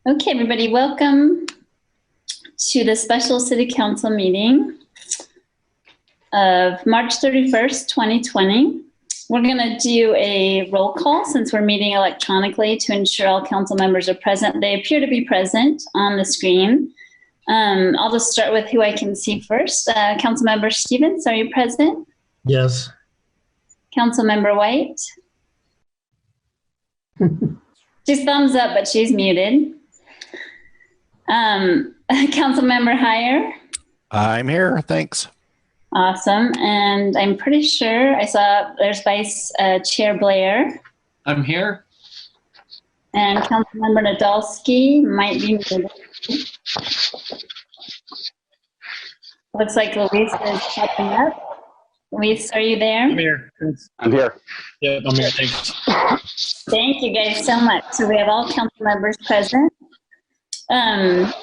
Okay, everybody, welcome to the special City Council meeting of March 31st, 2020. We're going to do a roll call since we're meeting electronically to ensure all council members are present. They appear to be present on the screen. I'll just start with who I can see first. Councilmember Stevens, are you present? Yes. Councilmember White? She's thumbs up, but she's muted. Councilmember Heyer? I'm here, thanks. Awesome. And I'm pretty sure I saw there's Vice Chair Blair. I'm here. And Councilmember Nadolski might be muted. Looks like Luis is popping up. Luis, are you there? I'm here. I'm here. Yeah, I'm here. Thanks. Thank you guys so much. So we have all council members present. And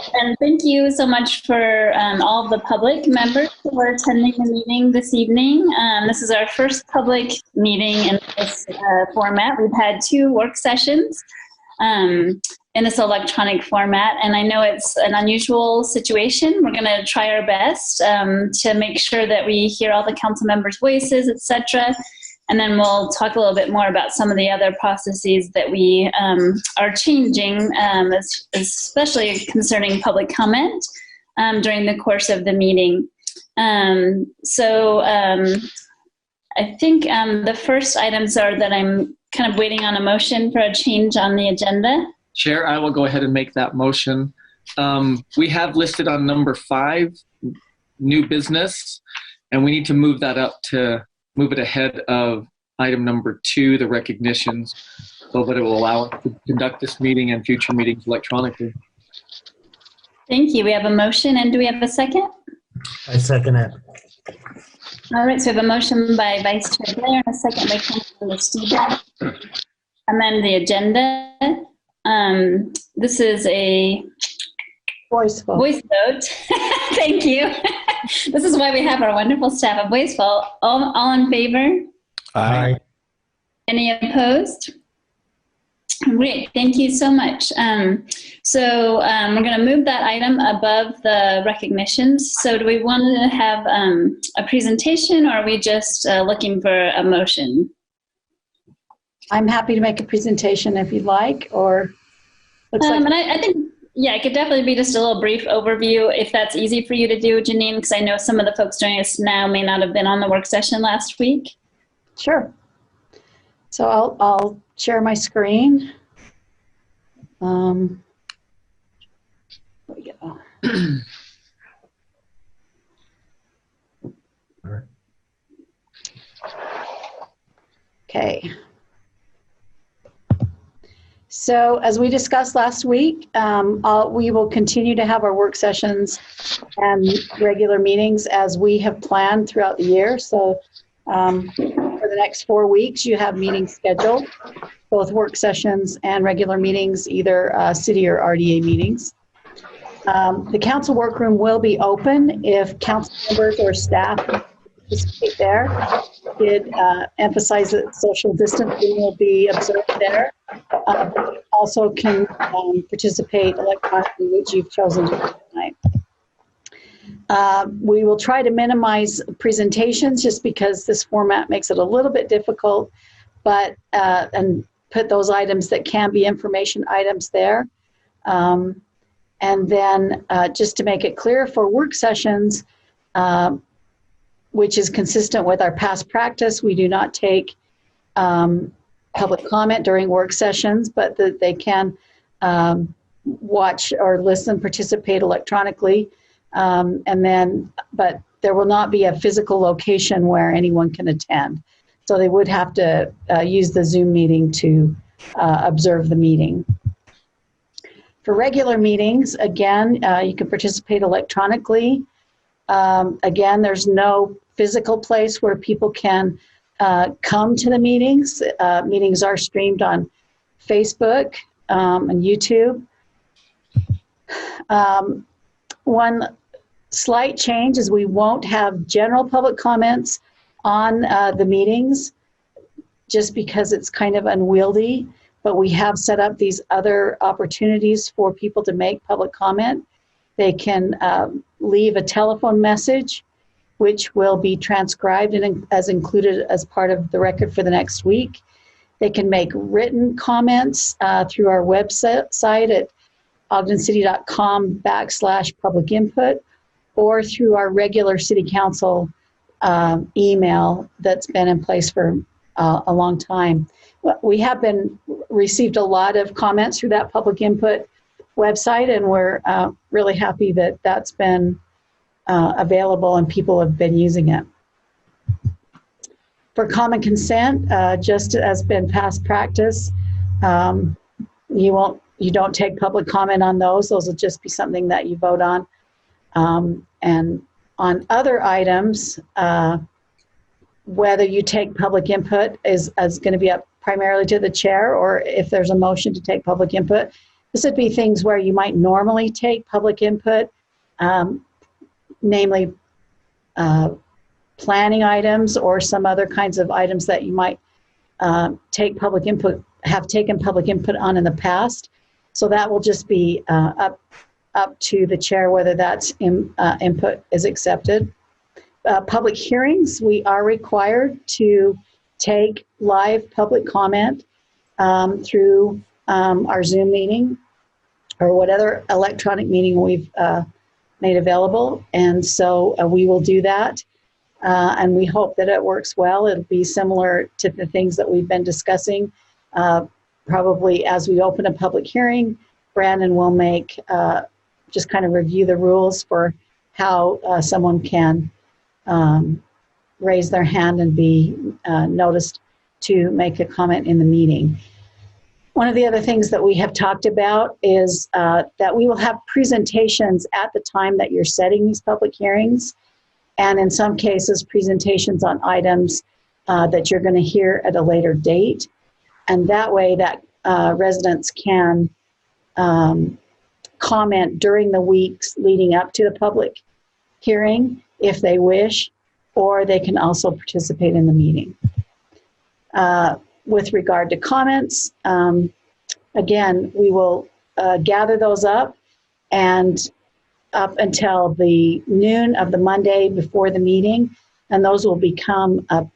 thank you so much for all of the public members who are attending the meeting this evening. This is our first public meeting in this format. We've had 2 work sessions in this electronic format, and I know it's an unusual situation. We're going to try our best to make sure that we hear all the council members' voices, etc. And then we'll talk a little bit more about some of the other processes that we are changing, especially concerning public comment during the course of the meeting. I think the first items are that I'm kind of waiting on a motion for a change on the agenda. Chair, I will go ahead and make that motion. We have listed on number 5, new business, and we need to move that up to move it ahead of item number 2, the recognitions, so that it will allow us to conduct this meeting and future meetings electronically. Thank you. We have a motion, and do we have a second? I second it. All right, so we have a motion by Vice Chair Blair and a second by Councilmember Stevens. Amend the agenda. This is a voice vote. Voice vote. Thank you. This is why we have our wonderful staff. A voice vote. All in favor? Aye. Any opposed? Great. Thank you so much. We're going to move that item above the recognitions. So do we want to have a presentation, or are we just looking for a motion? I'm happy to make a presentation if you'd like, or looks like. And I think, yeah, it could definitely be just a little brief overview if that's easy for you to do, Janine, because I know some of the folks joining us now may not have been on the work session last week. Sure. So I'll share my screen. There we go. Okay. So as we discussed last week, we will continue to have our work sessions and regular meetings as we have planned throughout the year. So for the next 4 weeks, you have meetings scheduled, both work sessions and regular meetings, either city or RDA meetings. The council workroom will be open if council members or staff participate there. Did emphasize that social distancing will be observed there. Also can participate electronically, which you've chosen to do tonight. We will try to minimize presentations just because this format makes it a little bit difficult, but and put those items that can be information items there. And then just to make it clear, for work sessions, which is consistent with our past practice, we do not take public comment during work sessions, but that they can watch or listen, participate electronically. But there will not be a physical location where anyone can attend. So they would have to use the Zoom meeting to observe the meeting. For regular meetings, again, you can participate electronically. Again, there's no physical place where people can come to the meetings. Meetings are streamed on Facebook and YouTube. One slight change is we won't have general public comments on the meetings just because it's kind of unwieldy. but we have set up these other opportunities for people to make public comment. They can leave a telephone message, which will be transcribed and as included as part of the record for the next week. They can make written comments through our website at ogdencity.com/public input, or through our regular city council email that's been in place for a long time. We have received a lot of comments through that public input website, and we're really happy that that's been available and people have been using it. For common consent, just as been past practice, you don't take public comment on those. Those will just be something that you vote on. And on other items, whether you take public input is going to be up primarily to the chair, or if there's a motion to take public input. This would be things where you might normally take public input, namely planning items or some other kinds of items that you might have taken public input on in the past. So that will just be up to the chair whether that's input is accepted. Public hearings, we are required to take live public comment through our Zoom meeting or whatever electronic meeting we've made available. And so we will do that. And we hope that it works well. It'll be similar to the things that we've been discussing. Probably as we open a public hearing, Brandon will make, just kind of review the rules for how someone can raise their hand and be noticed to make a comment in the meeting. One of the other things that we have talked about is that we will have presentations at the time that you're setting these public hearings, and in some cases presentations on items that you're going to hear at a later date. And that way that residents can comment during the weeks leading up to the public hearing if they wish, or they can also participate in the meeting. With regard to comments, again, we will gather those up, and up until the noon of the Monday before the meeting, and those will become a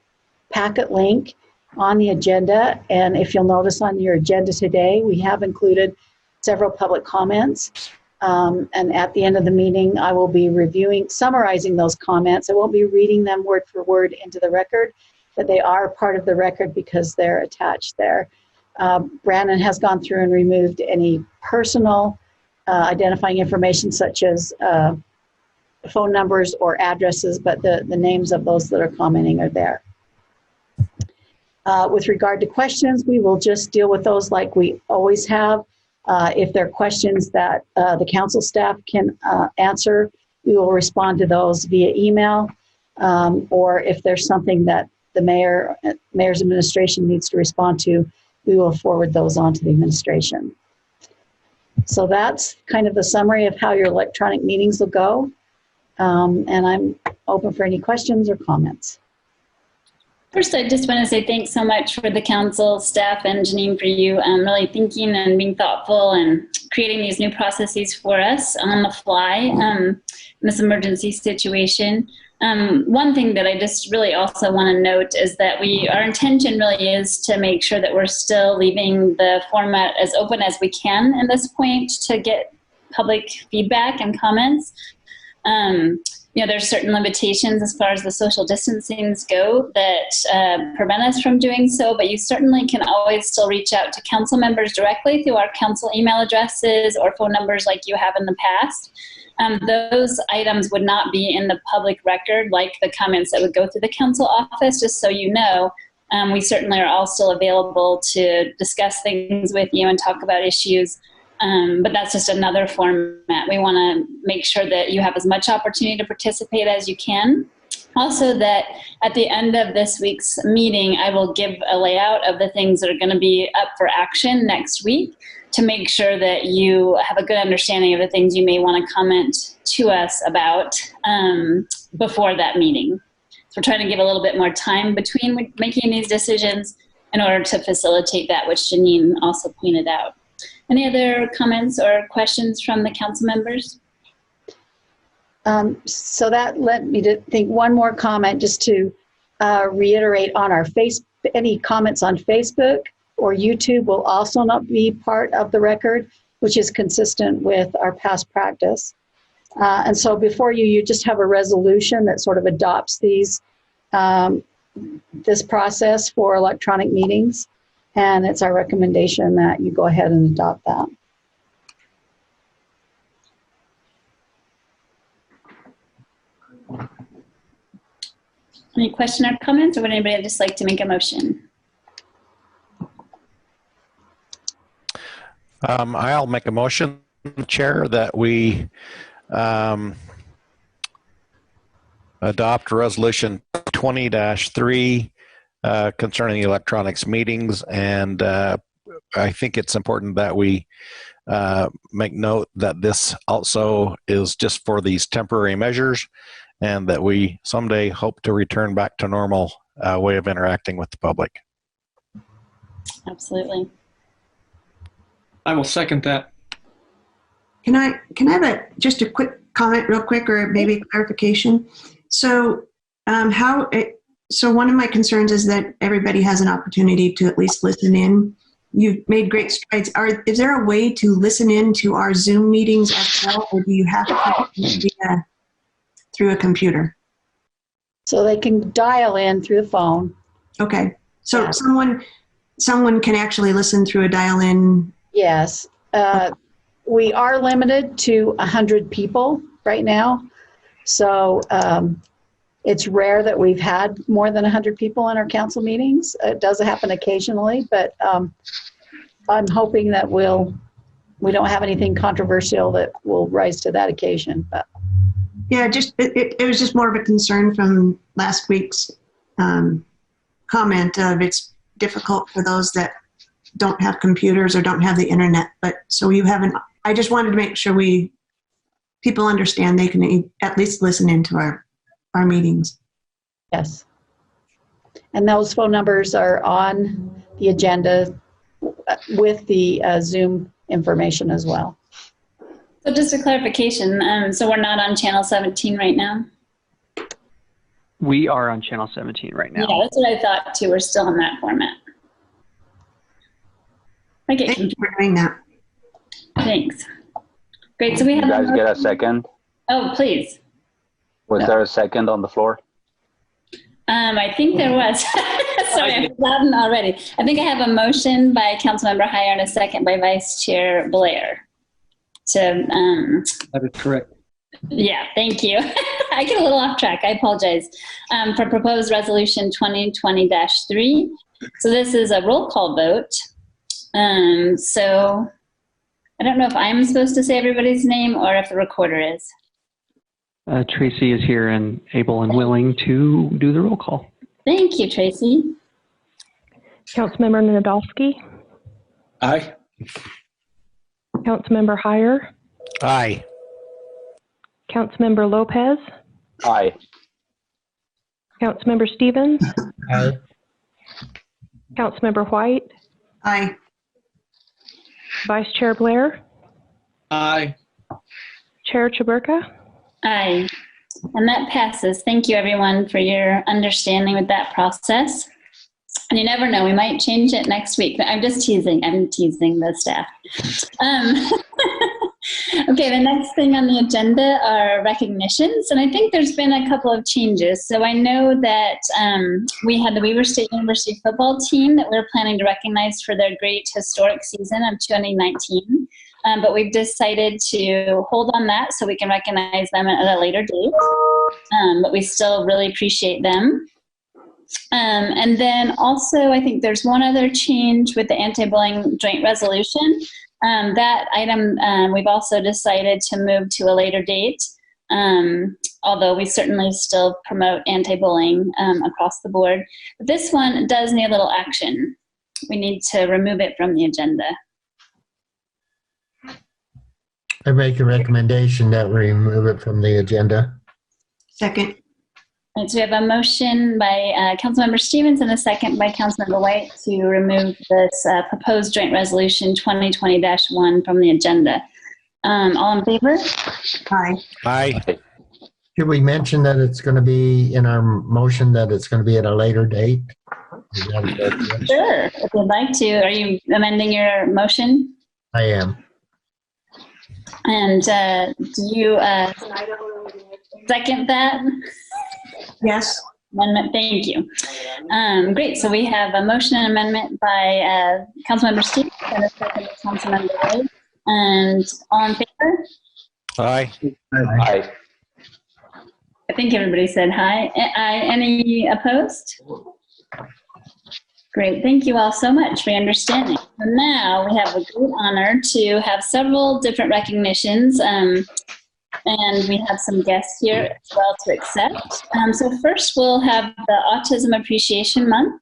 packet link on the agenda. And if you'll notice on your agenda today, we have included several public comments. And at the end of the meeting, I will be summarizing those comments. I won't be reading them word for word into the record, but they are part of the record because they're attached there. Brandon has gone through and removed any personal identifying information such as phone numbers or addresses, but the names of those that are commenting are there. With regard to questions, we will just deal with those like we always have. If there are questions that the council staff can answer, we will respond to those via email. Or if there's something that the mayor's administration needs to respond to, we will forward those on to the administration. So that's kind of the summary of how your electronic meetings will go. And I'm open for any questions or comments. First, I just want to say thanks so much for the council staff and Janine for you really thinking and being thoughtful and creating these new processes for us on the fly in this emergency situation. One thing that I just really also want to note is that our intention really is to make sure that we're still leaving the format as open as we can at this point to get public feedback and comments. There's certain limitations as far as the social distancings go that prevent us from doing so, but you certainly can always still reach out to council members directly through our council email addresses or phone numbers like you have in the past. Those items would not be in the public record like the comments that would go through the council office, just so you know. We certainly are all still available to discuss things with you and talk about issues. But that's just another format. We want to make sure that you have as much opportunity to participate as you can. Also, that at the end of this week's meeting, I will give a layout of the things that are going to be up for action next week to make sure that you have a good understanding of the things you may want to comment to us about before that meeting. So we're trying to give a little bit more time between making these decisions in order to facilitate that, which Janine also pointed out. Any other comments or questions from the council members? So that led me to think one more comment, just to reiterate on our any comments on Facebook or YouTube will also not be part of the record, which is consistent with our past practice. And so before you just have a resolution that sort of adopts this process for electronic meetings. And it's our recommendation that you go ahead and adopt that. Any question or comments, or would anybody just like to make a motion? I'll make a motion, Chair, that we adopt resolution 20-3 concerning electronics meetings. And I think it's important that we make note that this also is just for these temporary measures, and that we someday hope to return back to normal way of interacting with the public. Absolutely. I will second that. Can I have just a quick comment real quick, or maybe clarification? So so one of my concerns is that everybody has an opportunity to at least listen in. You've made great strides. Is there a way to listen in to our Zoom meetings as well, or do you have to do that through a computer? So they can dial in through the phone. Okay. So Yeah. someone can actually listen through a dial-in. Yes. We are limited to 100 people right now. So it's rare that we've had more than 100 people in our council meetings. It does happen occasionally, but I'm hoping that we don't have anything controversial that will rise to that occasion. But Yeah, it was just more of a concern from last week's comment of it's difficult for those that don't have computers or don't have the internet. But so I just wanted to make sure people understand they can at least listen into our meetings. yes. And those phone numbers are on the agenda with the Zoom information as well. So just a clarification, so we're not on channel 17 right now? We are on channel 17 right now. Yeah, that's what I thought too. We're still in that format. Okay, Thank you for doing that. thanks. Great, so we have- You guys get a second? Oh, please. Was there a second on the floor? I think there was. Sorry, I've forgotten already. I think I have a motion by Councilmember Heyer and a second by Vice Chair Blair. That is correct. Yeah, thank you. I get a little off track. I apologize. For proposed resolution 2020-3. So this is a roll call vote. So I don't know if I'm supposed to say everybody's name or if the recorder is. Tracy is here and able and willing to do the roll call. Thank you, Tracy. Councilmember Nadolski, Aye. Councilmember Heyer, Aye. Councilmember Lopez, Aye. Councilmember Stevens, Aye. Councilmember White, Aye. Vice Chair Blair, Aye. Chair Chaburka. Aye. And that passes. Thank you, everyone, for your understanding with that process. And you never know, we might change it next week. I'm just teasing. I'm teasing the staff. Okay, the next thing on the agenda are recognitions. And I think there's been a couple of changes. So I know that we had the Weber State University football team that we're planning to recognize for their great historic season of 2019. But we've decided to hold on that so we can recognize them at a later date. But we still really appreciate them. And then also, I think there's one other change with the anti-bullying joint resolution. That item we've also decided to move to a later date, although we certainly still promote anti-bullying across the board. But this one does need a little action. We need to remove it from the agenda. I make a recommendation that we remove it from the agenda. Second. Right, so we have a motion by Councilmember Stevens and a second by Councilmember White to remove this proposed joint resolution 2020-1 from the agenda. All in favor? Aye. Aye. Should we mention that it's going to be in our motion that it's going to be at a later date? Is that appropriate? Sure, if you'd like to. Are you amending your motion? I am. And do you second that Yes. amendment? Thank you. Great. So we have a motion and amendment by Councilmember Stevens and a second by Councilmember White. And all in favor? Aye. Aye. I think everybody said aye. Aye. Any opposed? Great. Thank you all so much for your understanding. So now we have a great honor to have several different recognitions, and we have some guests here as well to accept. So first we'll have the Autism Appreciation Month.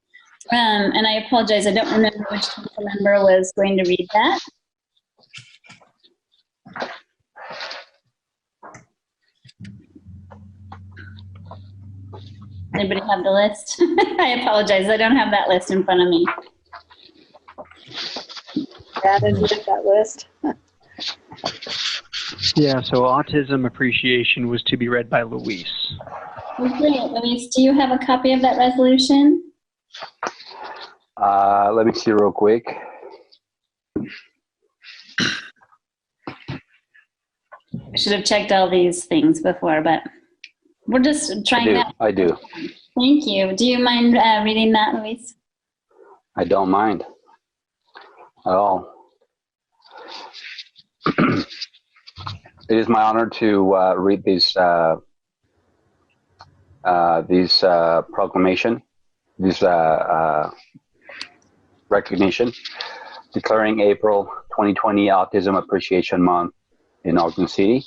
And I apologize, I don't remember which council member was going to read that. Anybody have the list? I apologize, I don't have that list in front of me. Brad, did you get that list? Yeah, so Autism Appreciation was to be read by Luis. Great. Luis, do you have a copy of that resolution? Let me see real quick. I should have checked all these things before, but we're just trying that. I do. Thank you. Do you mind reading that, Luis? I don't mind at all. It is my honor to read this proclamation, this recognition, declaring April 2020 Autism Appreciation Month in Ogden City.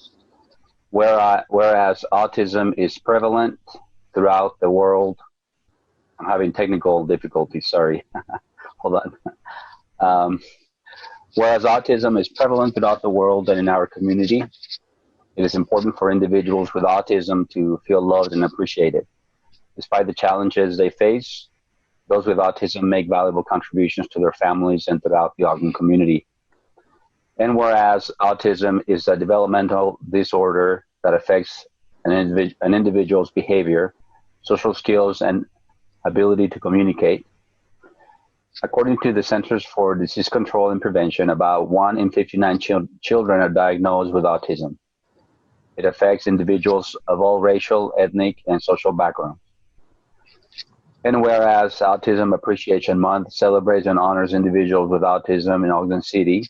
Whereas autism is prevalent throughout the world. I'm having technical difficulties, sorry. Hold on. Whereas autism is prevalent throughout the world and in our community, it is important for individuals with autism to feel loved and appreciated. Despite the challenges they face, those with autism make valuable contributions to their families and throughout the Ogden community. And whereas autism is a developmental disorder that affects an individual's behavior, social skills, and ability to communicate, according to the Centers for Disease Control and Prevention, about 1 in 59 children are diagnosed with autism. It affects individuals of all racial, ethnic, and social backgrounds. And whereas Autism Appreciation Month celebrates and honors individuals with autism in Ogden City,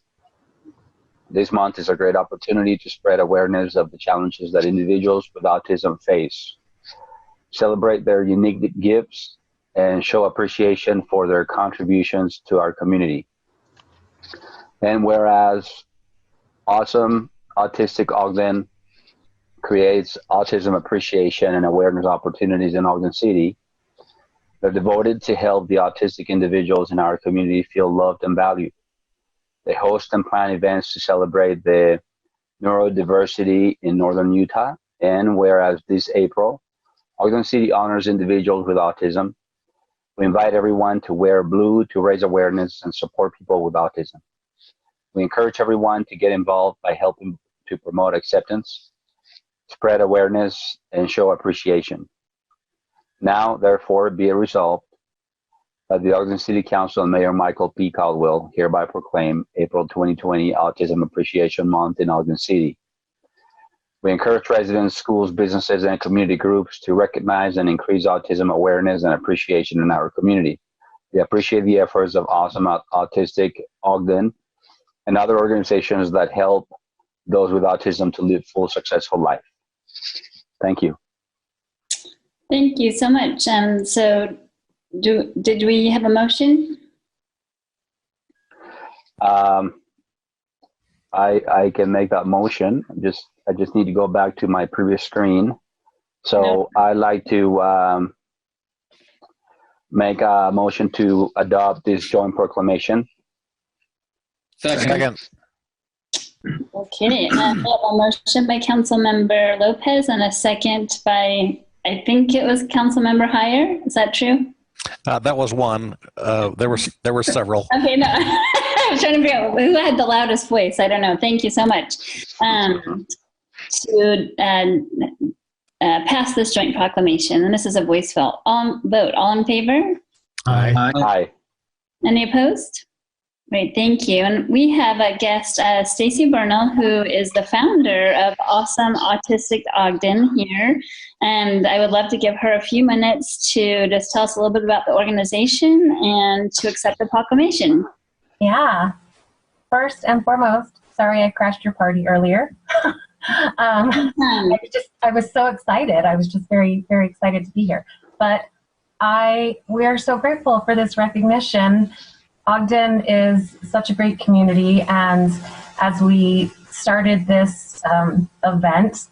this month is a great opportunity to spread awareness of the challenges that individuals with autism face, celebrate their unique gifts, and show appreciation for their contributions to our community. And whereas Awesome Autistic Ogden creates autism appreciation and awareness opportunities in Ogden City, they're devoted to help the autistic individuals in our community feel loved and valued. They host and plan events to celebrate the neurodiversity in Northern Utah. And whereas this April, Ogden City honors individuals with autism, we invite everyone to wear blue to raise awareness and support people with autism. We encourage everyone to get involved by helping to promote acceptance, spread awareness, and show appreciation. Now, therefore, be it resolved that the Ogden City Council and Mayor Michael P. Caldwell hereby proclaim April 2020 Autism Appreciation Month in Ogden City. We encourage residents, schools, businesses, and community groups to recognize and increase autism awareness and appreciation in our community. We appreciate the efforts of Awesome Autistic Ogden and other organizations that help those with autism to live full, successful life. Thank you. Thank you so much. So did we have a motion? I can make that motion. I just need to go back to my previous screen. So I'd like to make a motion to adopt this joint proclamation. Second. Okay, we have a motion by Councilmember Lopez and a second by I think it was Councilmember Heyer. Is that true? That was one. There were several. Okay, no. I was trying to figure out who had the loudest voice. I don't know. Thank you so much. To pass this joint proclamation, and this is a voice vote. All in favor? Aye. Aye. Any opposed? Great, thank you. And we have a guest, Stacy Burnell, who is the founder of Awesome Autistic Ogden here. And I would love to give her a few minutes to just tell us a little bit about the organization and to accept the proclamation. Yeah. First and foremost, sorry I crashed your party earlier. I was so excited. I was just very, very excited to be here. But we are so grateful for this recognition. Ogden is such a great community, and as we started this event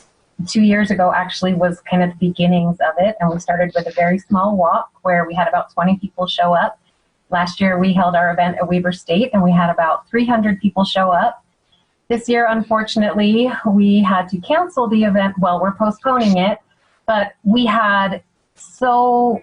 2 years ago, actually was kind of the beginnings of it, and we started with a very small walk where we had about 20 people show up. Last year we held our event at Weber State, and we had about 300 people show up. This year, unfortunately, we had to cancel the event. Well, we're postponing it, but we had so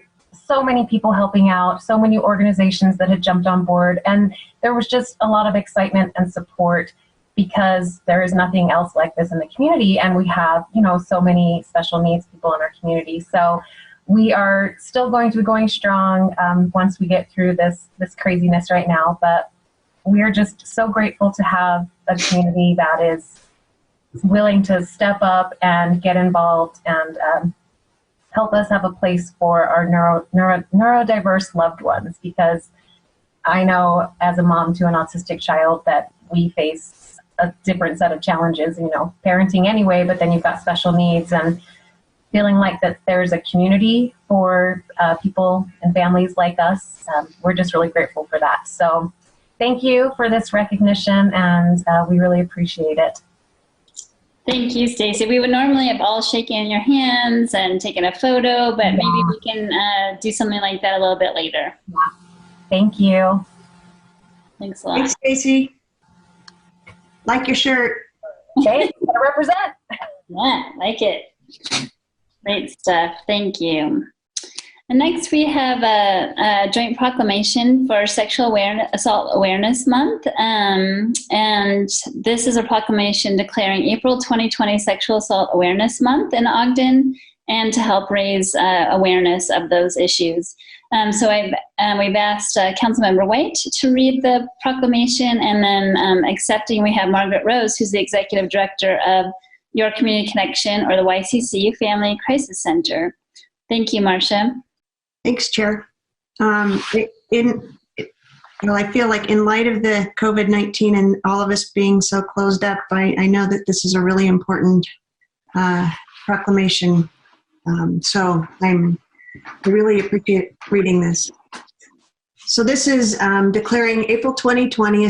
many people helping out, so many organizations that had jumped on board, and there was just a lot of excitement and support because there is nothing else like this in the community, and we have, so many special needs people in our community. So we are still going to be going strong once we get through this craziness right now, but we are just so grateful to have a community that is willing to step up and get involved and help us have a place for our neurodiverse loved ones, because I know as a mom to an autistic child that we face a different set of challenges, parenting anyway, but then you've got special needs, and feeling like that there's a community for people and families like us. We're just really grateful for that. So thank you for this recognition, and we really appreciate it. Thank you, Stacy. We would normally have all shaken your hands and taken a photo, but maybe we can do something like that a little bit later. Yeah. Thank you. Thanks a lot. Thanks, Stacy. Like your shirt. Okay, gotta represent. Yeah, like it. Great stuff. Thank you. And next we have a joint proclamation for Sexual Assault Awareness Month. And this is a proclamation declaring April 2020 Sexual Assault Awareness Month in Ogden, and to help raise awareness of those issues. So we've asked Councilmember White to read the proclamation, and then accepting, we have Margaret Rose, who's the Executive Director of Your Community Connection, or the YCC Family Crisis Center. Thank you, Marcia. Thanks, Chair. I feel like in light of the COVID-19 and all of us being so closed up, I know that this is a really important proclamation. So I really appreciate reading this. So this is declaring April 2020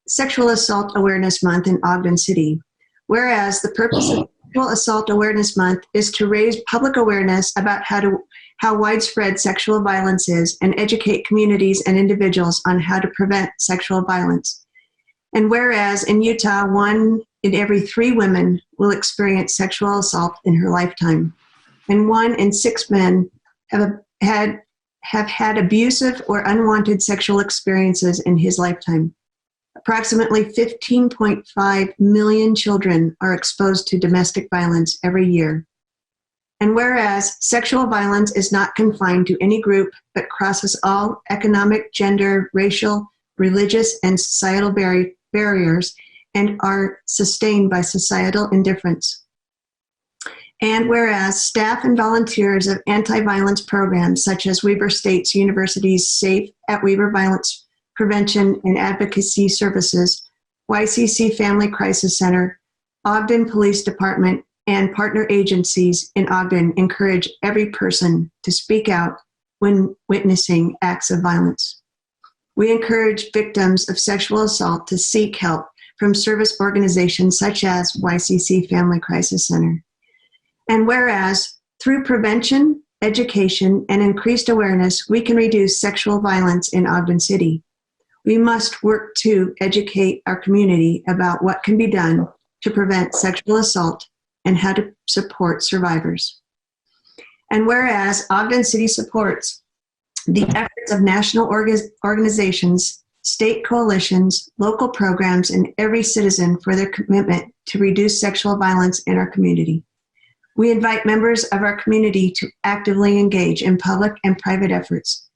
Sexual Assault Awareness Month in Ogden City. Whereas the purpose of Sexual Assault Awareness Month is to raise public awareness about how widespread sexual violence is, and educate communities and individuals on how to prevent sexual violence. And whereas in Utah, 1 in every 3 women will experience sexual assault in her lifetime, and 1 in 6 men have had abusive or unwanted sexual experiences in his lifetime. Approximately 15.5 million children are exposed to domestic violence every year. And whereas sexual violence is not confined to any group, but crosses all economic, gender, racial, religious, and societal barriers, and are sustained by societal indifference. And whereas staff and volunteers of anti-violence programs such as Weber State University's Safe at Weber Violence Prevention and Advocacy Services, YCC Family Crisis Center, Ogden Police Department, and partner agencies in Ogden encourage every person to speak out when witnessing acts of violence. We encourage victims of sexual assault to seek help from service organizations such as YCC Family Crisis Center. And whereas through prevention, education, and increased awareness, we can reduce sexual violence in Ogden City. We must work to educate our community about what can be done to prevent sexual assault and how to support survivors. And whereas Ogden City supports the efforts of national organizations, state coalitions, local programs, and every citizen for their commitment to reduce sexual violence in our community. We invite members of our community to actively engage in public and private efforts,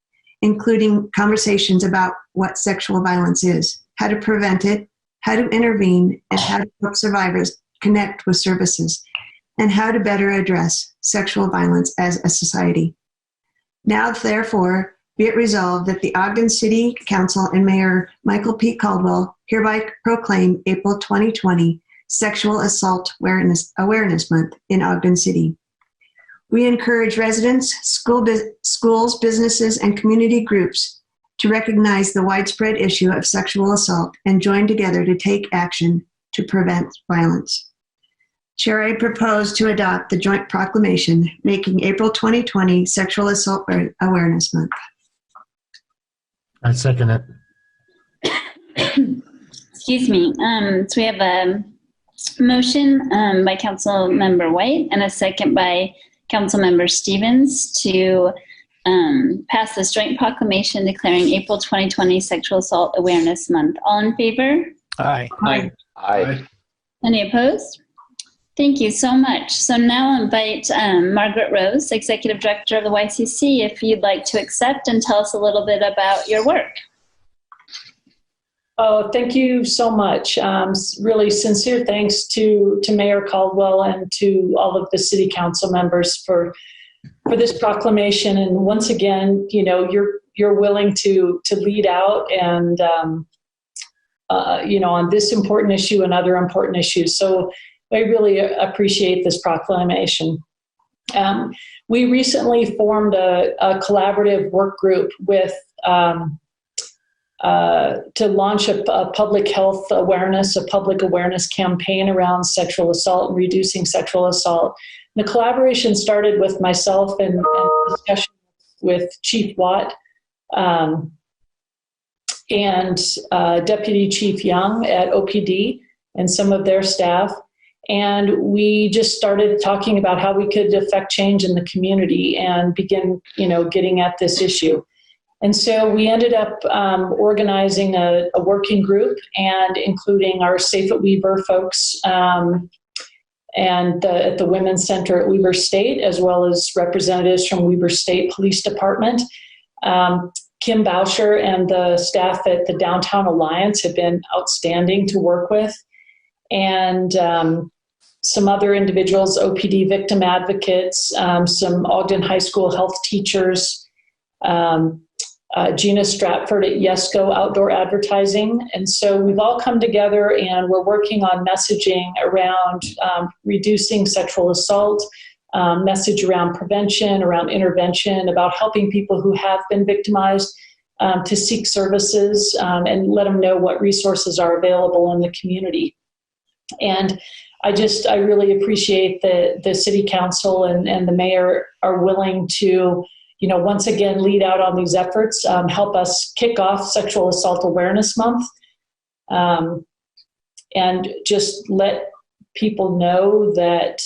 including conversations about what sexual violence is, how to prevent it, how to intervene, and how to help survivors connect with services, and how to better address sexual violence as a society. Now, therefore, be it resolved that the Ogden City Council and Mayor Michael P. Caldwell hereby proclaim April 2020 Sexual Assault Awareness Month in Ogden City. We encourage residents, schools, businesses, and community groups to recognize the widespread issue of sexual assault and join together to take action to prevent violence. Chair, I propose to adopt the joint proclamation making April 2020 Sexual Assault Awareness Month. I second it. Excuse me. So we have a motion by Council Member White and a second by Council Member Stevens to pass this joint proclamation declaring April 2020 Sexual Assault Awareness Month. All in favor? Aye. Aye. Aye. Any opposed? Thank you so much. So now I'll invite Margaret Rose, Executive Director of the YCC, if you'd like to accept and tell us a little bit about your work. Oh, thank you so much. Really sincere thanks to Mayor Caldwell and to all of the City Council members for this proclamation. And once again, you know, you're willing to lead out and you know, on this important issue and other important issues. So I really appreciate this proclamation. We recently formed a collaborative work group with to launch a public health awareness, a public awareness campaign around sexual assault and reducing sexual assault. The collaboration started with myself and discussion with Chief Watt and Deputy Chief Young at OPD and some of their staff. And we just started talking about how we could affect change in the community and begin, you know, getting at this issue. And so we ended up organizing a working group and including our Safe at Weber folks and at the Women's Center at Weber State, as well as representatives from Weber State Police Department. Kim Bauscher and the staff at the Downtown Alliance have been outstanding to work with. And some other individuals, OPD victim advocates, some Ogden High School health teachers, Gina Stratford at YESCO Outdoor Advertising. And so we've all come together and we're working on messaging around reducing sexual assault, message around prevention, around intervention, about helping people who have been victimized to seek services and let them know what resources are available in the community. And I really appreciate that the City Council and the Mayor are willing to, you know, once again, lead out on these efforts, help us kick off Sexual Assault Awareness Month, and just let people know that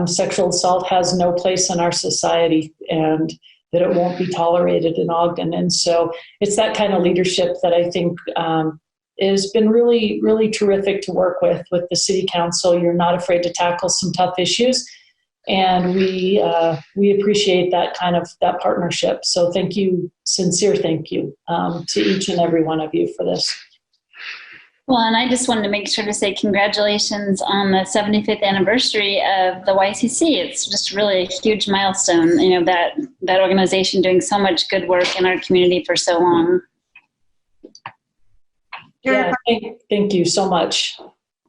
sexual assault has no place in our society and that it won't be tolerated in Ogden. And so it's that kind of leadership that I think has been really, really terrific to work with the City Council. You're not afraid to tackle some tough issues. And we appreciate that that partnership. So thank you, sincere thank you to each and every one of you for this. Well, and I just wanted to make sure to say congratulations on the 75th anniversary of the YCC. It's just really a huge milestone, you know, that organization doing so much good work in our community for so long. Yeah, thank you so much.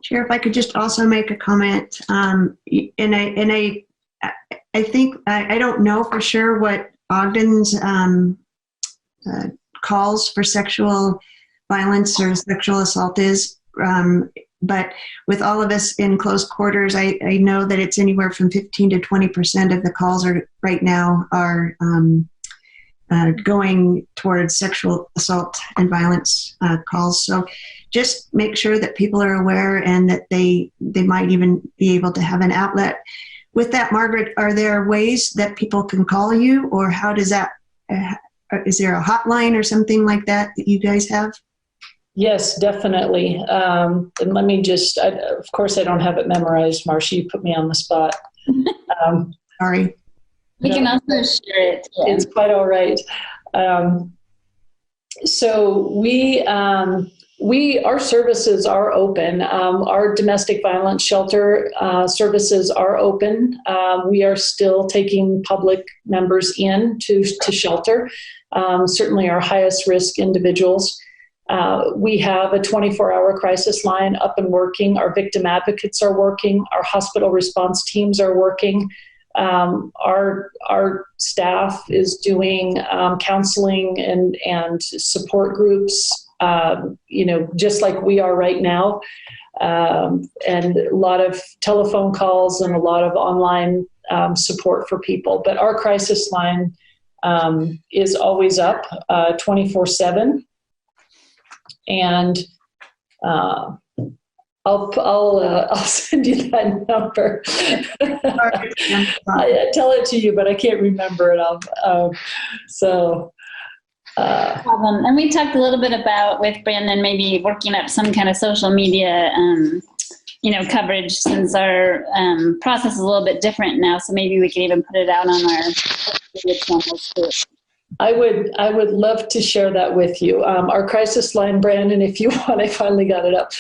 Chair, if I could just also make a comment, and I think I don't know for sure what Ogden's calls for sexual violence or sexual assault is, but with all of us in close quarters, I know that it's anywhere from 15 to 20% of the calls right now are going towards sexual assault and violence calls. So just make sure that people are aware and that they might even be able to have an outlet with that, Margaret, are there ways that people can call you, or how does that, is there a hotline or something like that that you guys have? Yes, definitely. And let me just, of course, I don't have it memorized, Marcia, you put me on the spot. Sorry. We can also share it. Yeah. It's quite all right. So our services are open. Our domestic violence shelter services are open. We are still taking public members in to shelter, certainly our highest risk individuals. We have a 24-hour crisis line up and working. Our victim advocates are working. Our hospital response teams are working. Our staff is doing counseling and support groups, just like we are right now, and a lot of telephone calls and a lot of online support for people. But our crisis line is always up 24/7, and I'll send you that number. I tell it to you, but I can't remember it. And we talked a little bit about with Brandon maybe working up some kind of social media, coverage, since our process is a little bit different now. So maybe we can even put it out on our media channels too. I would love to share that with you. Our crisis line, Brandon, if you want, I finally got it up,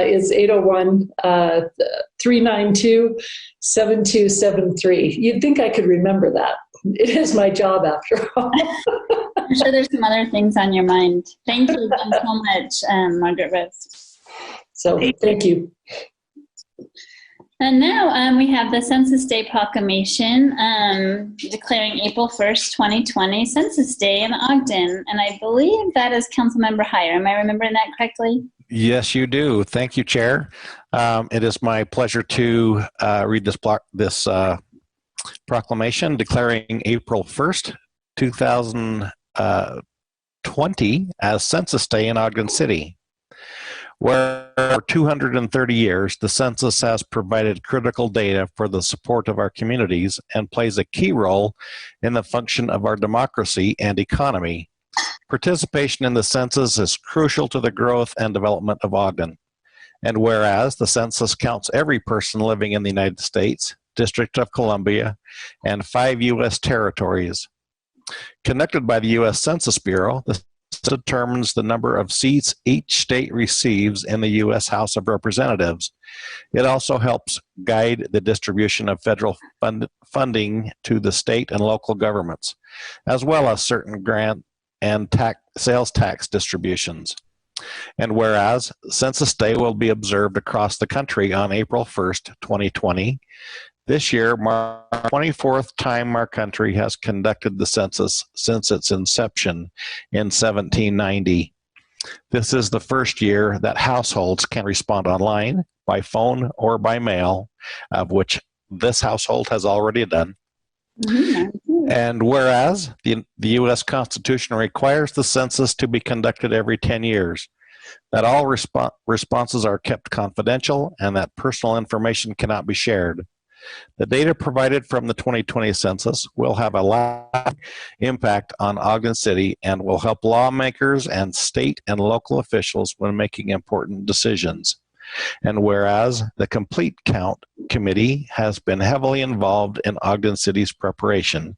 is 801-392-7273. You'd think I could remember that. It is my job after all. I'm sure there's some other things on your mind. Thank you again so much, Margaret Rose. So thank you. And now we have the Census Day proclamation declaring April 1st, 2020 Census Day in Ogden. And I believe that is Councilmember Heyer. Am I remembering that correctly? Yes, you do. Thank you, Chair. It is my pleasure to read this proclamation declaring April 1st, 2020 as Census Day in Ogden City. Where for 230 years, the census has provided critical data for the support of our communities and plays a key role in the function of our democracy and economy. Participation in the census is crucial to the growth and development of Ogden. And whereas the census counts every person living in the United States, District of Columbia, and 5 U.S. territories. Conducted by the U.S. Census Bureau, the determines the number of seats each state receives in the U.S. House of Representatives. It also helps guide the distribution of federal funding to the state and local governments, as well as certain grant and sales tax distributions. And whereas Census Day will be observed across the country on April 1st, 2020, this year marks the 24th time our country has conducted the census since its inception in 1790. This is the first year that households can respond online, by phone, or by mail, of which this household has already done. Mm-hmm. And whereas the U.S. Constitution requires the census to be conducted every 10 years, that all responses are kept confidential and that personal information cannot be shared. The data provided from the 2020 census will have a lasting impact on Ogden City and will help lawmakers and state and local officials when making important decisions. And whereas the Complete Count Committee has been heavily involved in Ogden City's preparation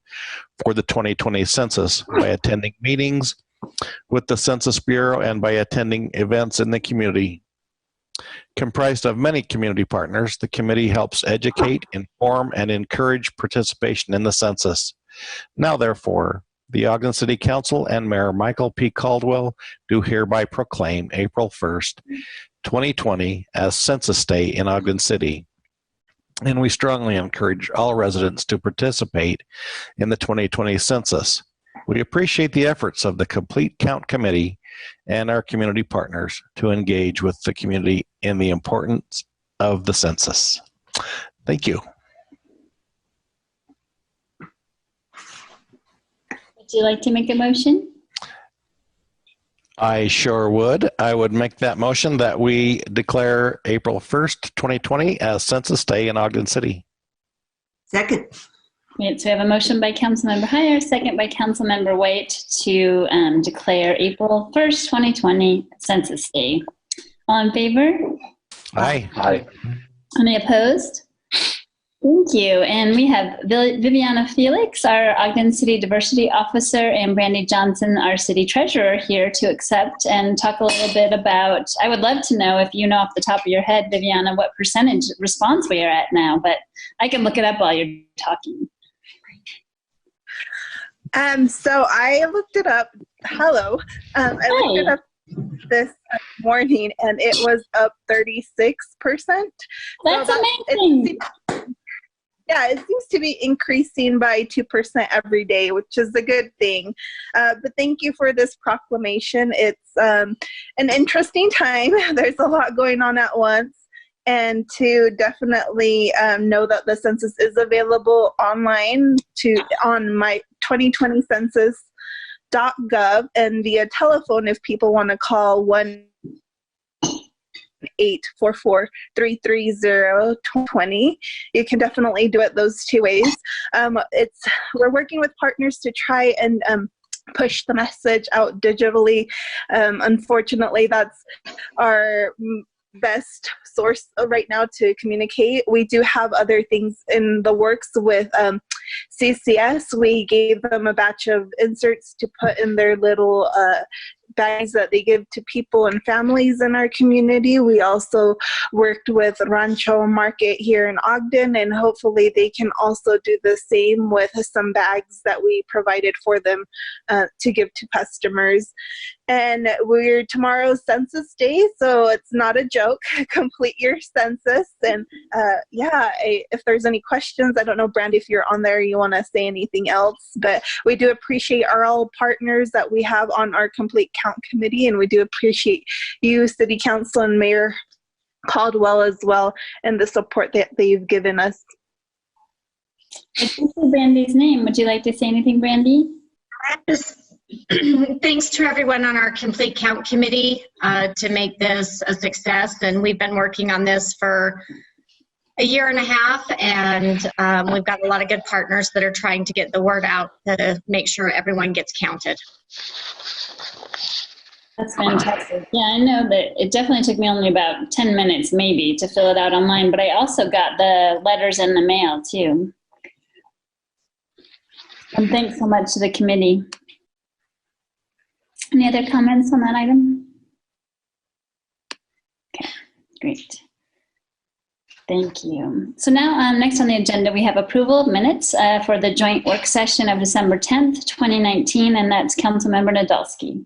for the 2020 census by attending meetings with the Census Bureau and by attending events in the community. Comprised of many community partners, the committee helps educate, inform, and encourage participation in the census. Now, therefore, the Ogden City Council and Mayor Michael P. Caldwell do hereby proclaim April 1st, 2020 as Census Day in Ogden City. And we strongly encourage all residents to participate in the 2020 census. We appreciate the efforts of the Complete Count Committee and our community partners to engage with the community in the importance of the census. Thank you. Would you like to make a motion? I sure would. I would make that motion that we declare April 1st, 2020 as Census Day in Ogden City. Second. Great. So we have a motion by Councilmember Heyer, second by Councilmember White to declare April 1st, 2020 Census Day. All in favor? Aye. Aye. Any opposed? Thank you. And we have Viviana Felix, our Ogden City Diversity Officer, and Brandy Johnson, our City Treasurer, here to accept and talk a little bit about, I would love to know if you know off the top of your head, Viviana, what percentage response we are at now, but I can look it up while you're talking. So I looked it up. Hello. I looked it up this morning, and it was up 36%. That's amazing. It seems to be increasing by 2% every day, which is a good thing. But thank you for this proclamation. It's an interesting time. There's a lot going on at once. And to definitely know that the census is available online on my 2020 census.gov and via telephone if people want to call 1-844-330-2020. You can definitely do it those two ways. We're working with partners to try and push the message out digitally. Unfortunately, that's our best source right now to communicate. We do have other things in the works with CCS. We gave them a batch of inserts to put in their little bags that they give to people and families in our community. We also worked with Rancho Market here in Ogden, and hopefully they can also do the same with some bags that we provided for them to give to customers. And we're tomorrow's Census Day, so it's not a joke. Complete your census. And if there's any questions, I don't know, Brandy, if you're on there, you want to say anything else, but we do appreciate all partners that we have on our Complete Count Committee, and we do appreciate you, City Council and Mayor Caldwell as well, and the support that they've given us. This is Brandy's name. Would you like to say anything, Brandy? Thanks to everyone on our Complete Count Committee to make this a success, and we've been working on this for a year and a half, and we've got a lot of good partners that are trying to get the word out to make sure everyone gets counted. That's fantastic. Yeah, I know that it definitely took me only about 10 minutes maybe to fill it out online, but I also got the letters in the mail too. And thanks so much to the committee. Any other comments on that item? Okay, great. Thank you. So now next on the agenda, we have approval of minutes for the joint work session of December 10th, 2019, and that's Councilmember Nadolski.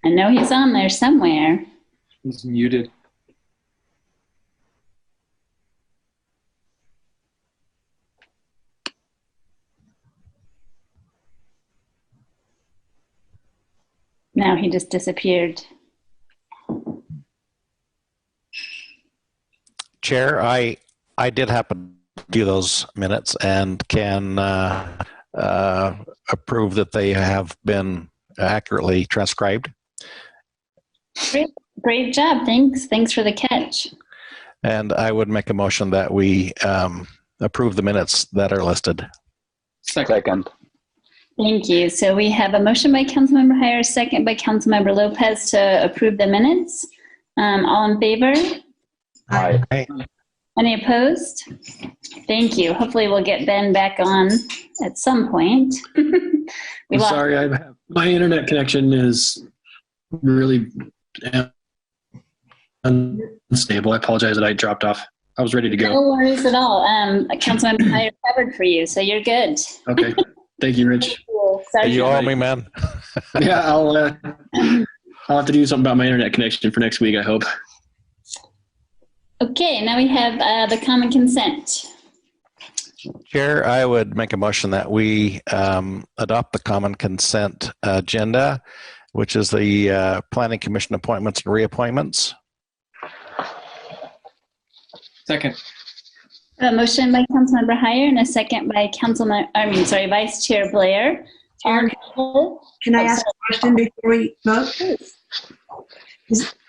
I know he's on there somewhere. He's muted. Now he just disappeared. Chair, I did happen to do those minutes and can approve that they have been accurately transcribed. Great job. Thanks for the catch. And I would make a motion that we approve the minutes that are listed. Second. Thank you. So we have a motion by Councilmember Heyer, second by Councilmember Lopez to approve the minutes. All in favor? Aye. Any opposed? Thank you. Hopefully we'll get Ben back on at some point. I'm sorry, my internet connection is really unstable. I apologize that I dropped off. I was ready to go. No worries at all. Councilmember Heyer covered for you, so you're good. Okay. Thank you, Rich. You owe me, man. Yeah, I'll have to do something about my internet connection for next week, I hope. Okay, now we have the common consent. Chair, I would make a motion that we adopt the common consent agenda, which is the Planning Commission appointments and reappointments. Second. A motion by Councilmember Heyer and a second by Vice Chair Blair. All in Can I ask a question before we vote?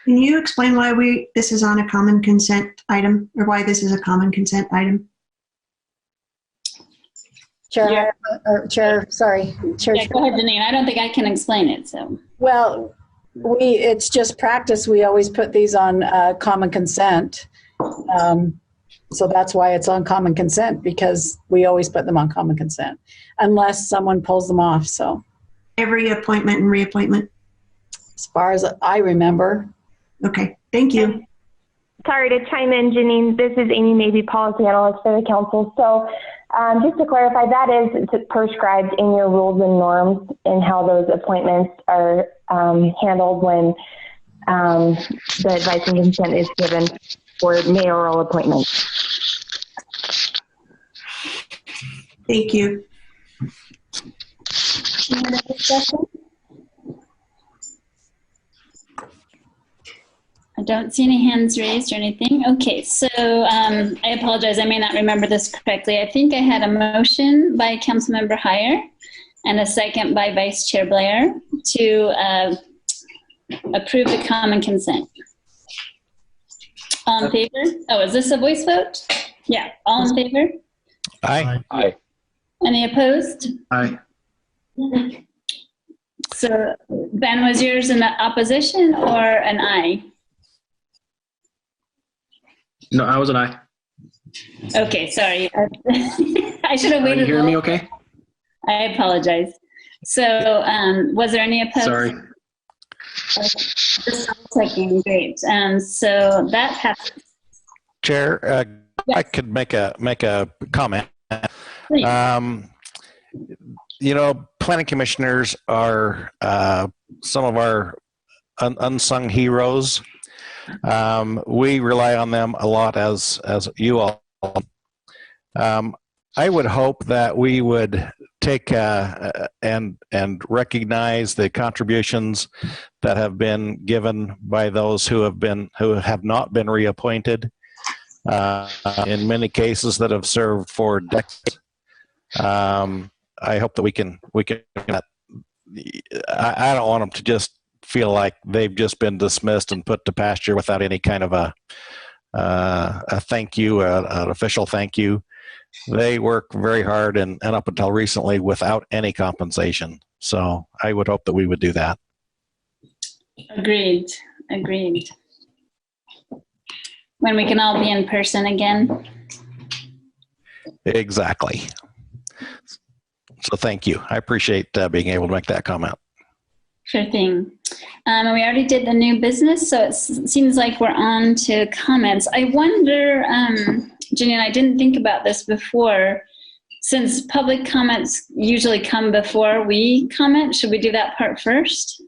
Can you explain why this is on a common consent item, or why this is a common consent item? Chair, sorry. Chair. Yeah, go ahead, Janine. I don't think I can explain it, so. Well, it's just practice. We always put these on common consent. So that's why it's on common consent, because we always put them on common consent unless someone pulls them off. So every appointment and reappointment, as far as I remember. Okay, thank you. Sorry to chime in, Janine. This is Amy Mabey, policy analyst for the council. So just to clarify, that is prescribed in your rules and norms in how those appointments are handled when the advice and consent is given for mayoral appointments. Thank you. Any other discussion? I don't see any hands raised or anything. Okay, so I apologize. I may not remember this correctly. I think I had a motion by Councilmember Heyer and a second by Vice Chair Blair to approve the common consent. All in favor? Oh, is this a voice vote? Yeah, all in favor? Aye. Aye. Any opposed? Aye. So Ben, was yours an opposition or an aye? No, I was an aye. Okay, sorry. I should have Are waited. you hearing me okay? I apologize. So was there any opposed? Sorry. Just checking. Great. So that passes. Chair, Yes. I could make a comment. Please. Planning commissioners are some of our unsung heroes. We rely on them a lot as you all. I would hope that we would take and recognize the contributions that have been given by those who have not been reappointed. In many cases that have served for decades. I hope that we can. I don't want them to just feel like they've just been dismissed and put to pasture without any kind of a thank you, an official thank you. They work very hard and up until recently without any compensation. So I would hope that we would do that. Agreed. When we can all be in person again. Exactly. So thank you. I appreciate being able to make that comment. Sure thing. And we already did the new business, so it seems like we're on to comments. I wonder, Janine, I didn't think about this before. Since public comments usually come before we comment, should we do that part first?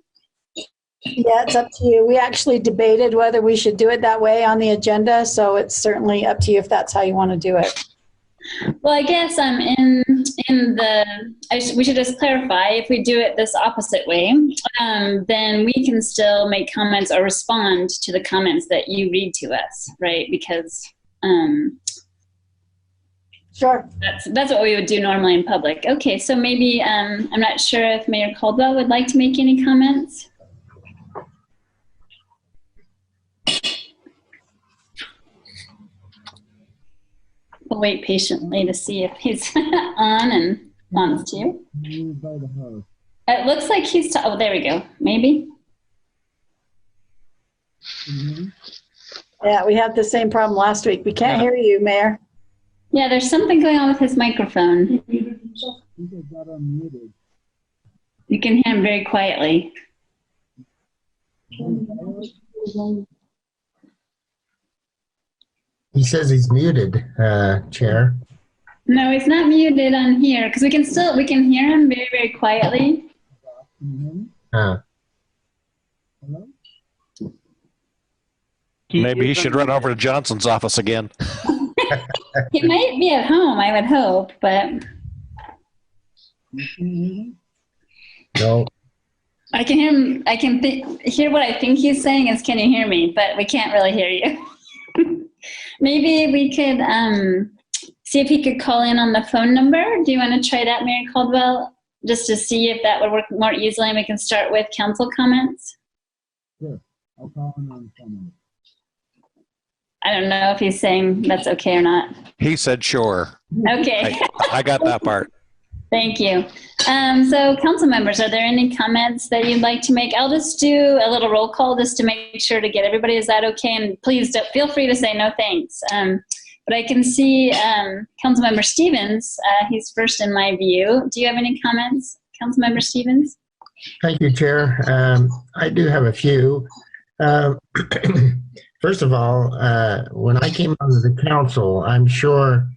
Yeah, it's up to you. We actually debated whether we should do it that way on the agenda, so it's certainly up to you if that's how you want to do it. Well, I guess I'm we should just clarify, if we do it this opposite way, then we can still make comments or respond to the comments that you read to us, right? Because sure, that's what we would do normally in public. Okay, so maybe I'm not sure if Mayor Caldwell would like to make any comments. We'll wait patiently to see if he's on and wants to. It looks like he's, oh, there we go. Maybe. Yeah, we had the same problem last week. We can't hear you, Mayor. Yeah, there's something going on with his microphone. You can hear him very quietly. He says he's muted, Chair. No, he's not muted on here because we can hear him very, very quietly. Maybe he should run over to Johnson's office again. He might be at home, I would hope, but. No. I can hear him. I can hear what I think he's saying is, "Can you hear me?" But we can't really hear you. Maybe we could see if he could call in on the phone number. Do you want to try that, Mayor Caldwell? just to see if that would work more easily, and we can start with council comments. Sure. I'll call on someone. I don't know if he's saying that's okay or not. He said sure. Okay. I got that part. Thank you. So council members, are there any comments that you'd like to make? I'll just do a little roll call just to make sure to get everybody. Is that okay? And please feel free to say no thanks. But I can see Councilmember Stevens. He's first in my view. Do you have any comments, Councilmember Stevens? Thank you, Chair. I do have a few. First of all, when I came onto the council, I'm sure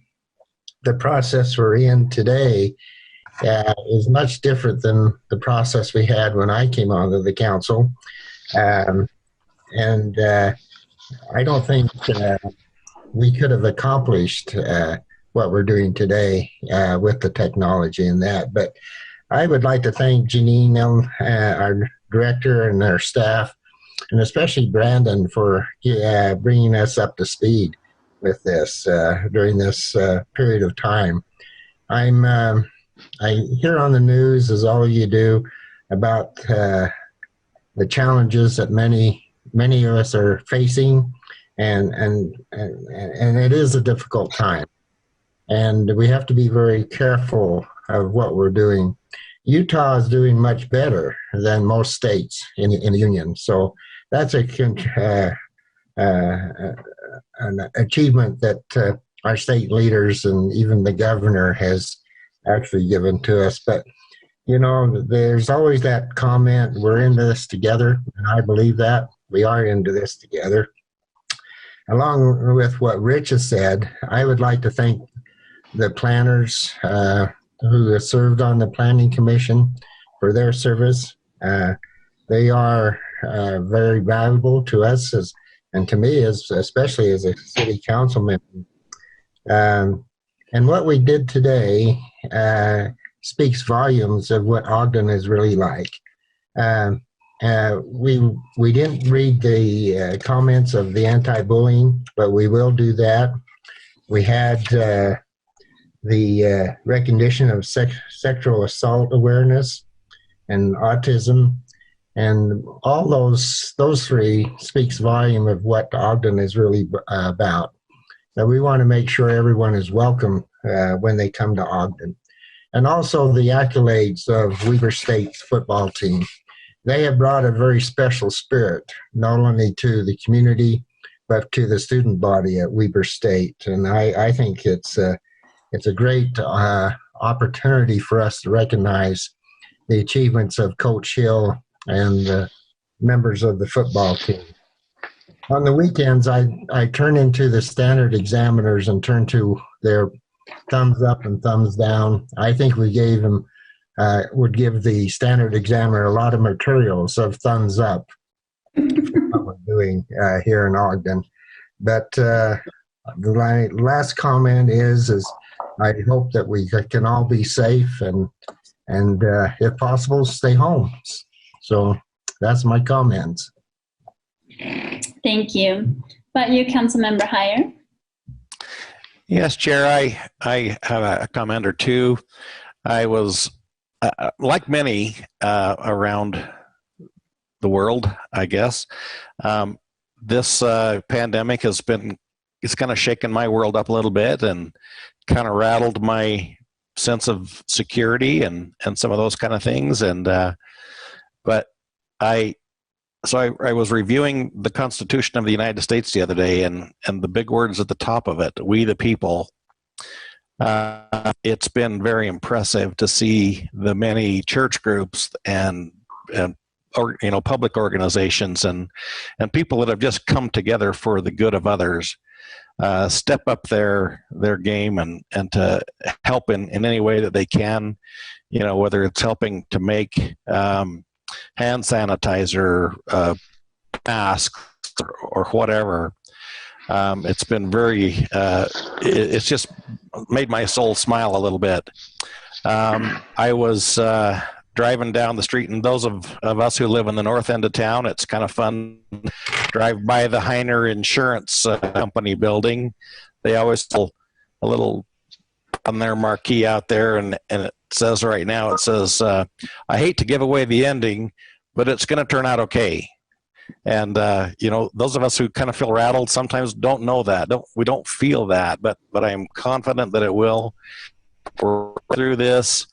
the process we're in today is much different than the process we had when I came onto the council. I don't think we could have accomplished what we're doing today with the technology and that. But I would like to thank Janine, our director, and our staff, and especially Brandon for bringing us up to speed with this during this period of time. I hear on the news, as all of you do, about the challenges that many of us are facing, and it is a difficult time, and we have to be very careful of what we're doing. Utah is doing much better than most states in the union, so that's an achievement that our state leaders and even the governor has actually given to us. But you know, there's always that comment, we're into this together, and I believe that we are into this together. Along with what Rich has said, I would like to thank the planners who have served on the Planning Commission for their service. They are very valuable to us, and to me, especially as a city councilman. And what we did today speaks volumes of what Ogden is really like. We didn't read the comments of the anti-bullying, but we will do that. We had the recognition of sexual assault awareness and autism, and all those three speaks volume of what Ogden is really about. So we want to make sure everyone is welcome when they come to Ogden. And also the accolades of Weber State's football team. They have brought a very special spirit, not only to the community, but to the student body at Weber State. And I think it's a great opportunity for us to recognize the achievements of Coach Hill and the members of the football team. On the weekends, I turn into the standard examiners and turn to their thumbs up and thumbs down. I think we gave them, would give the standard examiner a lot of materials of thumbs up for what we're doing here in Ogden. But my last comment is I hope that we can all be safe and if possible, stay home. So that's my comments. Thank you. But you, Councilmember Heyer? Yes, Chair, I have a comment or two. I was, like many around the world, I guess, this pandemic has been, it's kind of shaken my world up a little bit and kind of rattled my sense of security and some of those kind of things. And but I was reviewing the Constitution of the United States the other day, and the big words at the top of it, "We the people." It's been very impressive to see the many church groups and public organizations and people that have just come together for the good of others, step up their game and to help in any way that they can, whether it's helping to make hand sanitizer, masks, or whatever. It's been very, it's just made my soul smile a little bit. I was driving down the street, and those of us who live in the north end of town, it's kind of fun. Drive by the Heiner Insurance Company building. They always sell a little on their marquee out there, and it says right now. It says, I hate to give away the ending, but it's going to turn out okay. And, those of us who kind of feel rattled sometimes don't know that. We don't feel that, but I am confident that it will. We're through this.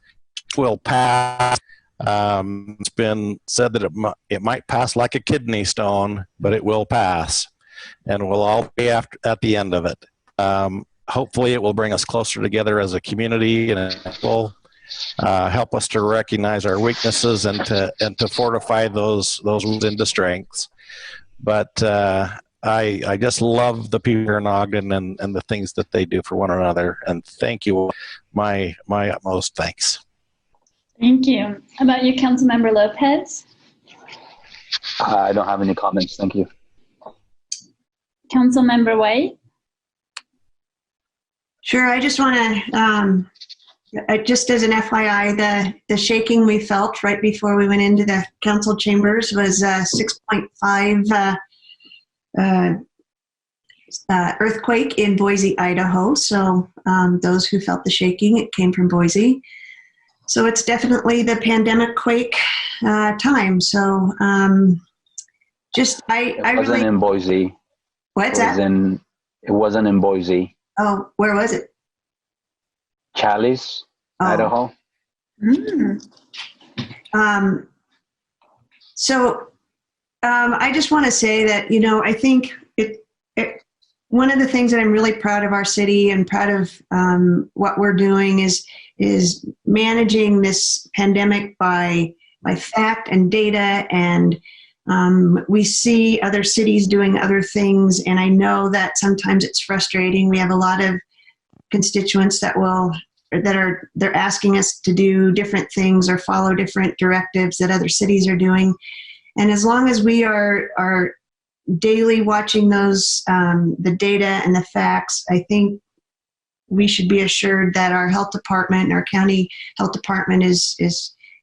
Will pass. It's been said that it might pass like a kidney stone, but it will pass, and we'll all be at the end of it. Hopefully, it will bring us closer together as a community, and it will help us to recognize our weaknesses and to fortify those into strengths. But I just love the people here in Ogden and the things that they do for one another. And thank you. My utmost thanks. Thank you. How about you, Councilmember Lopez? I don't have any comments. Thank you. Councilmember White? Sure. I just want to, just as an FYI, the shaking we felt right before we went into the council chambers was 6.5 earthquake in Boise, Idaho. So those who felt the shaking, it came from Boise. So it's definitely the pandemic quake time. So I wasn't in Boise. What's that? It wasn't in Boise. Oh, where was it? Chalice, Idaho. I just want to say that, I think one of the things that I'm really proud of our city and proud of what we're doing is managing this pandemic by fact and data, and we see other cities doing other things, and I know that sometimes it's frustrating. We have a lot of constituents they're asking us to do different things or follow different directives that other cities are doing, and as long as we are daily watching those the data and the facts, I think we should be assured that our health department and our county health department is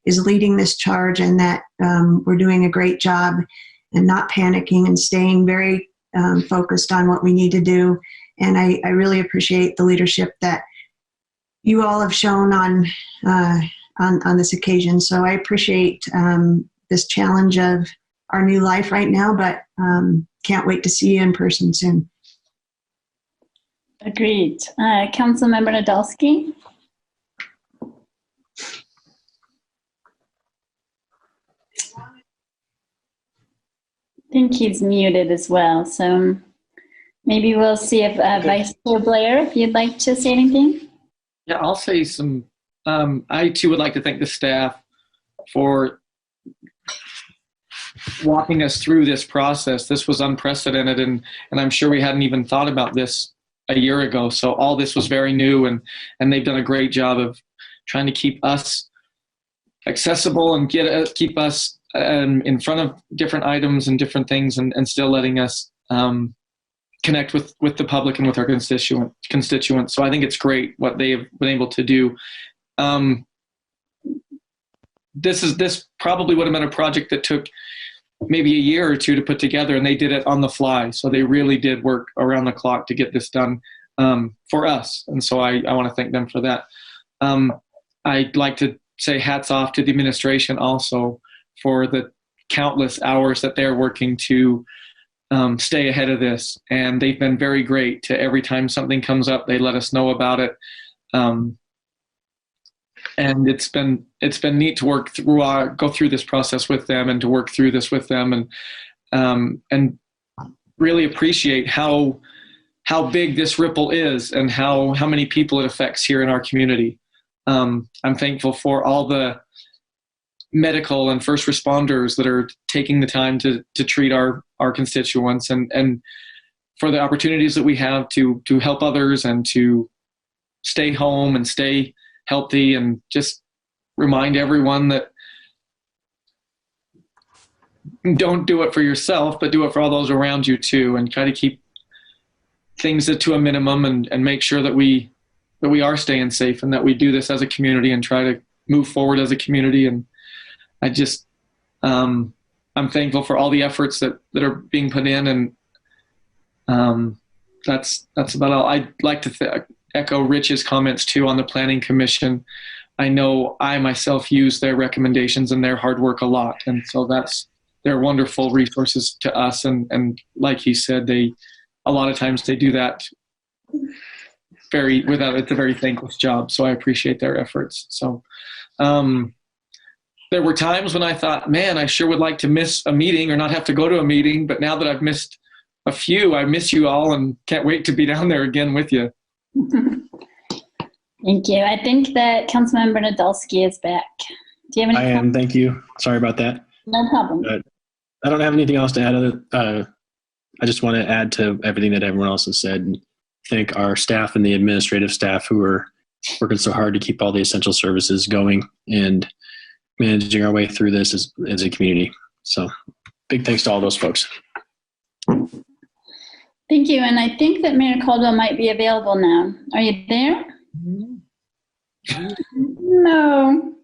leading this charge, and that we're doing a great job and not panicking and staying very focused on what we need to do. And I really appreciate the leadership that you all have shown on this occasion. So I appreciate this challenge of our new life right now, but can't wait to see you in person soon. Agreed. Councilmember Nadolski? I think he's muted as well, so maybe we'll see if Vice Chair Blair, if you'd like to say anything. Yeah, I'll say some. I too would like to thank the staff for walking us through this process. This was unprecedented, and I'm sure we hadn't even thought about this a year ago. So all this was very new, and they've done a great job of trying to keep us accessible and keep us in front of different items and different things, and still letting us connect with the public and with our constituents. So I think it's great what they have been able to do. This probably would have been a project that took maybe a year or two to put together, and they did it on the fly. So they really did work around the clock to get this done for us. And so I want to thank them for that. I'd like to say hats off to the administration also for the countless hours that they're working to stay ahead of this. And they've been very great to every time something comes up, they let us know about it. And it's been neat to work through, go through this process with them, and to work through this with them, and really appreciate how big this ripple is and how many people it affects here in our community. I'm thankful for all the medical and first responders that are taking the time to treat our constituents, and for the opportunities that we have to help others and to stay home and stay healthy, and just remind everyone that don't do it for yourself, but do it for all those around you too, and try to keep things to a minimum, and make sure that we are staying safe, and that we do this as a community and try to move forward as a community. And I just, I'm thankful for all the efforts that are being put in, and that's about all. I'd like to echo Rich's comments too on the Planning Commission. I know I myself use their recommendations and their hard work a lot. And so they're wonderful resources to us. And like he said, a lot of times they do that it's a very thankless job. So I appreciate their efforts. So there were times when I thought, man, I sure would like to miss a meeting or not have to go to a meeting. But now that I've missed a few, I miss you all and can't wait to be down there again with you. Thank you. I think that Councilmember Nadolski is back. Do you have any I am. Thank you. Sorry about that. No problem. I don't have anything else to add. I just want to add to everything that everyone else has said and thank our staff and the administrative staff who are working so hard to keep all the essential services going and managing our way through this as a community. So big thanks to all those folks. Thank you. And I think that Mayor Caldwell might be available now. Are you there? No.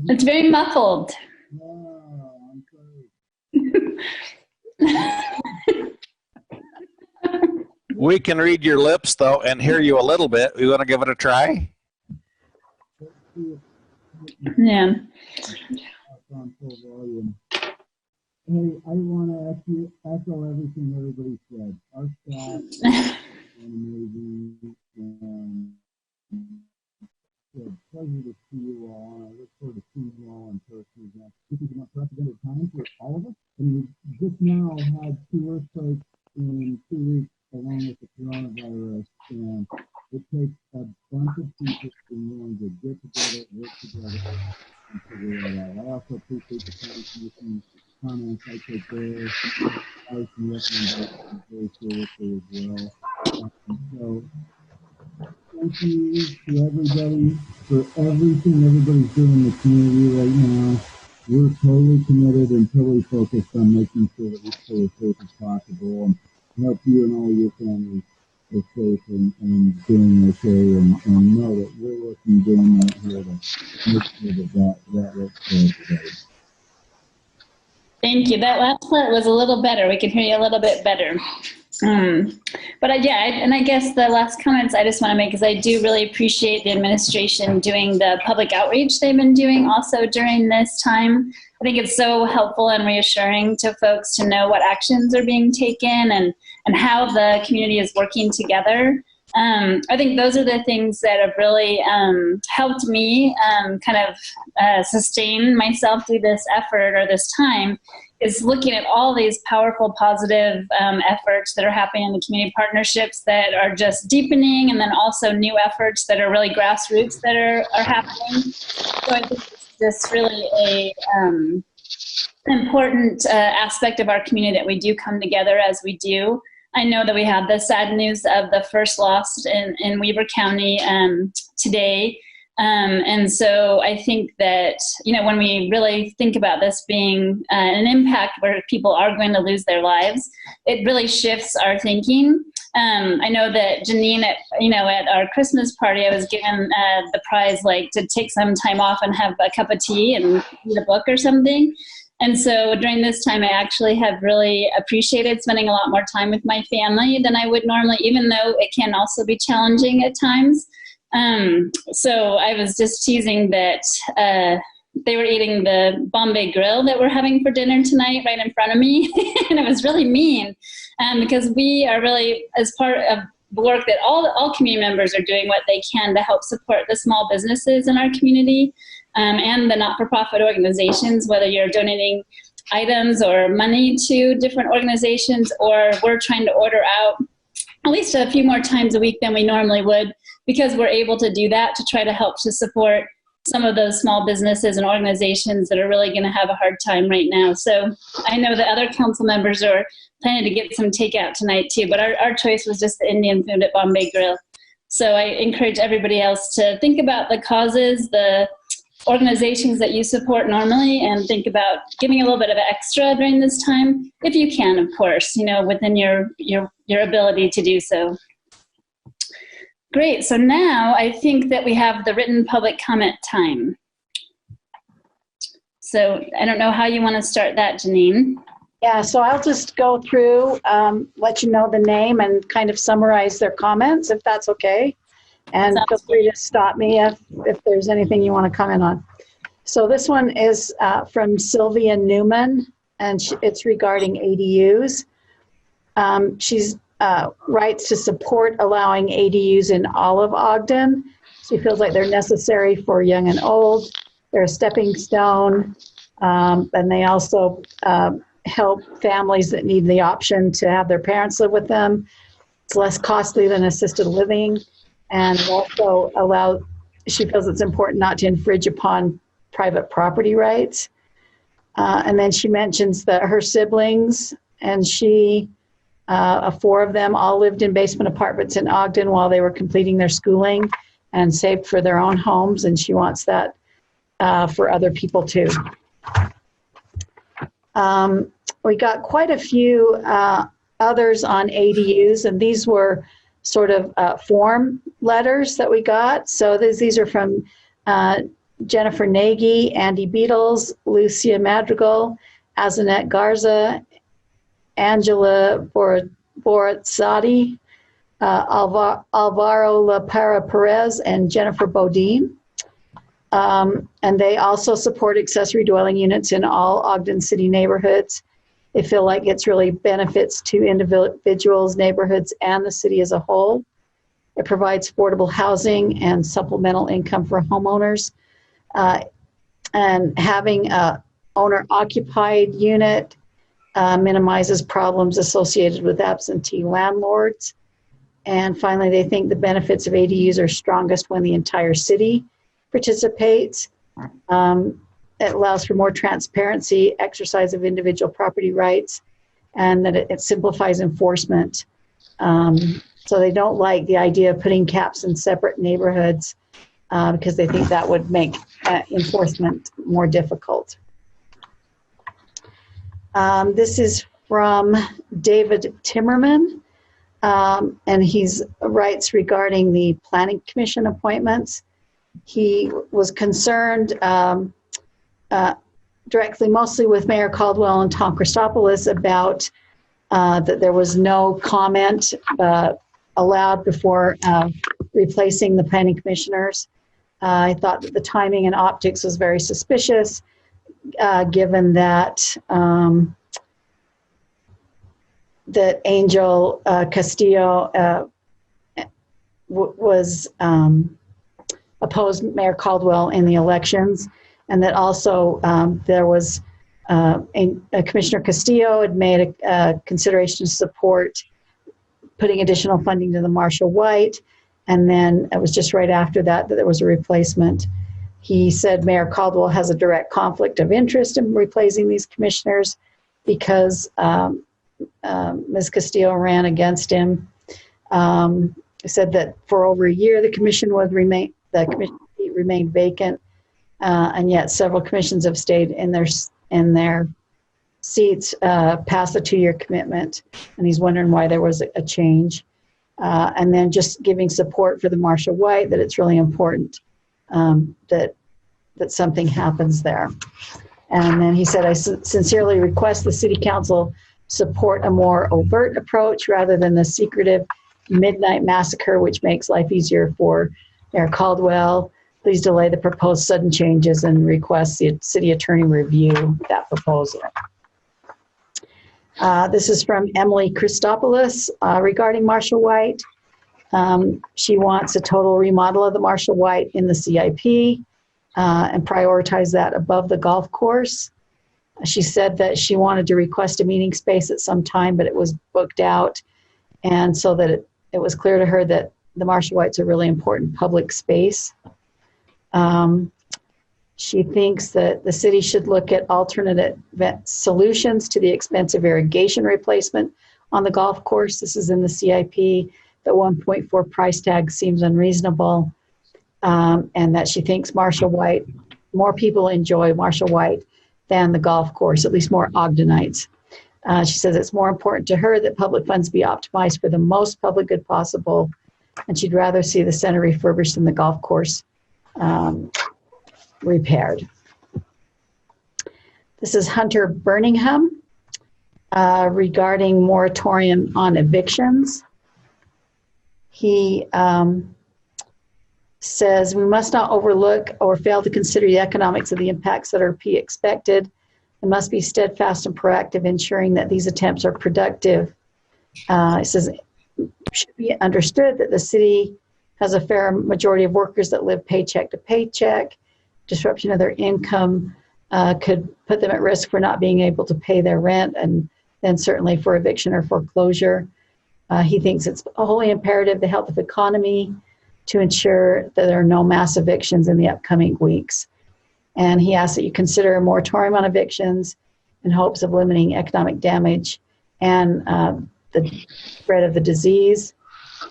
It's very muffled. We can read your lips, though, and hear you a little bit. We want to give it a try? Yeah. Hey, I want to echo everything everybody said. Our staff is amazing. It's a pleasure to see you all, and I look forward to seeing you all in person again. This is an unprecedented time for all of us, and we just now had 2 earthquakes in 2 weeks along with the coronavirus, and it takes a bunch of people to be willing to get together, work together, and figure it out. I also appreciate the planning commission comments I take there. I was recommendations very seriously as well. So thank you to everybody for everything everybody's doing in the community right now. We're totally committed and totally focused on making sure that we stay as safe as possible and help you and all your families stay safe and doing okay, and know that we're working doing that here to make sure that works for everybody. Thank you. That last part was a little better. We can hear you a little bit better. But I guess the last comments I just want to make is I do really appreciate the administration doing the public outreach they've been doing also during this time. I think it's so helpful and reassuring to folks to know what actions are being taken and how the community is working together. I think those are the things that have really helped me sustain myself through this effort or this time, is looking at all these powerful, positive efforts that are happening in the community partnerships that are just deepening, and then also new efforts that are really grassroots that are happening. So I think it's just really a important aspect of our community that we do come together as we do. I know that we have the sad news of the first loss in Weber County today. And so I think that, when we really think about this being an impact where people are going to lose their lives, it really shifts our thinking. I know that Janine, at our Christmas party, I was given the prize, to take some time off and have a cup of tea and read a book or something. And so during this time, I actually have really appreciated spending a lot more time with my family than I would normally, even though it can also be challenging at times. So I was just teasing that they were eating the Bombay grill that we're having for dinner tonight right in front of me. And it was really mean because we are really, as part of the work that all community members are doing what they can to help support the small businesses in our community. And the not-for-profit organizations, whether you're donating items or money to different organizations, or we're trying to order out at least a few more times a week than we normally would, because we're able to do that to try to help to support some of those small businesses and organizations that are really going to have a hard time right now. So I know that other council members are planning to get some takeout tonight too, but our choice was just the Indian food at Bombay Grill. So I encourage everybody else to think about the causes, the organizations that you support normally, and think about giving a little bit of extra during this time, if you can, of course, within your ability to do so. Great. So now I think that we have the written public comment time. So I don't know how you want to start that, Janine. Yeah, so I'll just go through, let you know the name and kind of summarize their comments, if that's okay. And feel free to stop me if there's anything you want to comment on. So this one is from Sylvia Newman, and it's regarding ADUs. She's writes to support allowing ADUs in all of Ogden. She feels like they're necessary for young and old. They're a stepping stone, and they also help families that need the option to have their parents live with them. It's less costly than assisted living, and also she feels it's important not to infringe upon private property rights. And then she mentions that her siblings and she, 4 of them, all lived in basement apartments in Ogden while they were completing their schooling and saved for their own homes, and she wants that for other people too. We got quite a few others on ADUs, and these were sort of form letters that we got. So these are from Jennifer Nagy, Andy Beatles, Lucia Madrigal, Azanet Garza, Angela Borazzati, Alvaro La Para Perez, and Jennifer Bodine. And they also support accessory dwelling units in all Ogden City neighborhoods. They feel like it's really benefits to individuals, neighborhoods, and the city as a whole. It provides affordable housing and supplemental income for homeowners. And having an owner-occupied unit minimizes problems associated with absentee landlords. And finally, they think the benefits of ADUs are strongest when the entire city participates. It allows for more transparency, exercise of individual property rights, and that it simplifies enforcement. So they don't like the idea of putting caps in separate neighborhoods because they think that would make enforcement more difficult. This is from David Timmerman, and he's writes regarding the Planning Commission appointments. He was concerned directly, mostly with Mayor Caldwell and Tom Christopoulos, about that there was no comment allowed before replacing the planning commissioners. I thought that the timing and optics was very suspicious, given that that Angel Castillo was opposed Mayor Caldwell in the elections, and that also there was Commissioner Castillo had made a consideration to support putting additional funding to the Marshall White, and then it was just right after that that there was a replacement. He said Mayor Caldwell has a direct conflict of interest in replacing these commissioners because Ms. Castillo ran against him. He said that for over a year the commission seat remained vacant, and yet several commissions have stayed in their seats past the 2-year commitment, and he's wondering why there was a change. And then just giving support for the Marshall White, that it's really important that something happens there. And then he said, I sincerely request the City Council support a more overt approach rather than the secretive midnight massacre, which makes life easier for Mayor Caldwell. Please delay the proposed sudden changes and request the city attorney review that proposal. This is from Emily Christopoulos regarding Marshall White. She wants a total remodel of the Marshall White in the CIP and prioritize that above the golf course. She said that she wanted to request a meeting space at some time, but it was booked out. And so that it was clear to her that the Marshall White's a really important public space. She thinks that the city should look at alternative solutions to the expensive irrigation replacement on the golf course. This is in the CIP. The 1.4 price tag seems unreasonable, and that she thinks Marshall White, more people enjoy Marshall White than the golf course, at least more Ogdenites. She says it's more important to her that public funds be optimized for the most public good possible, and she'd rather see the center refurbished than the golf course repaired. This is Hunter Birmingham regarding moratorium on evictions. He says we must not overlook or fail to consider the economics of the impacts that are expected and must be steadfast and proactive, ensuring that these attempts are productive. It says it should be understood that the city has a fair majority of workers that live paycheck to paycheck. Disruption of their income could put them at risk for not being able to pay their rent, and then certainly for eviction or foreclosure. He thinks it's wholly imperative to help the economy to ensure that there are no mass evictions in the upcoming weeks. And he asks that you consider a moratorium on evictions in hopes of limiting economic damage and the spread of the disease.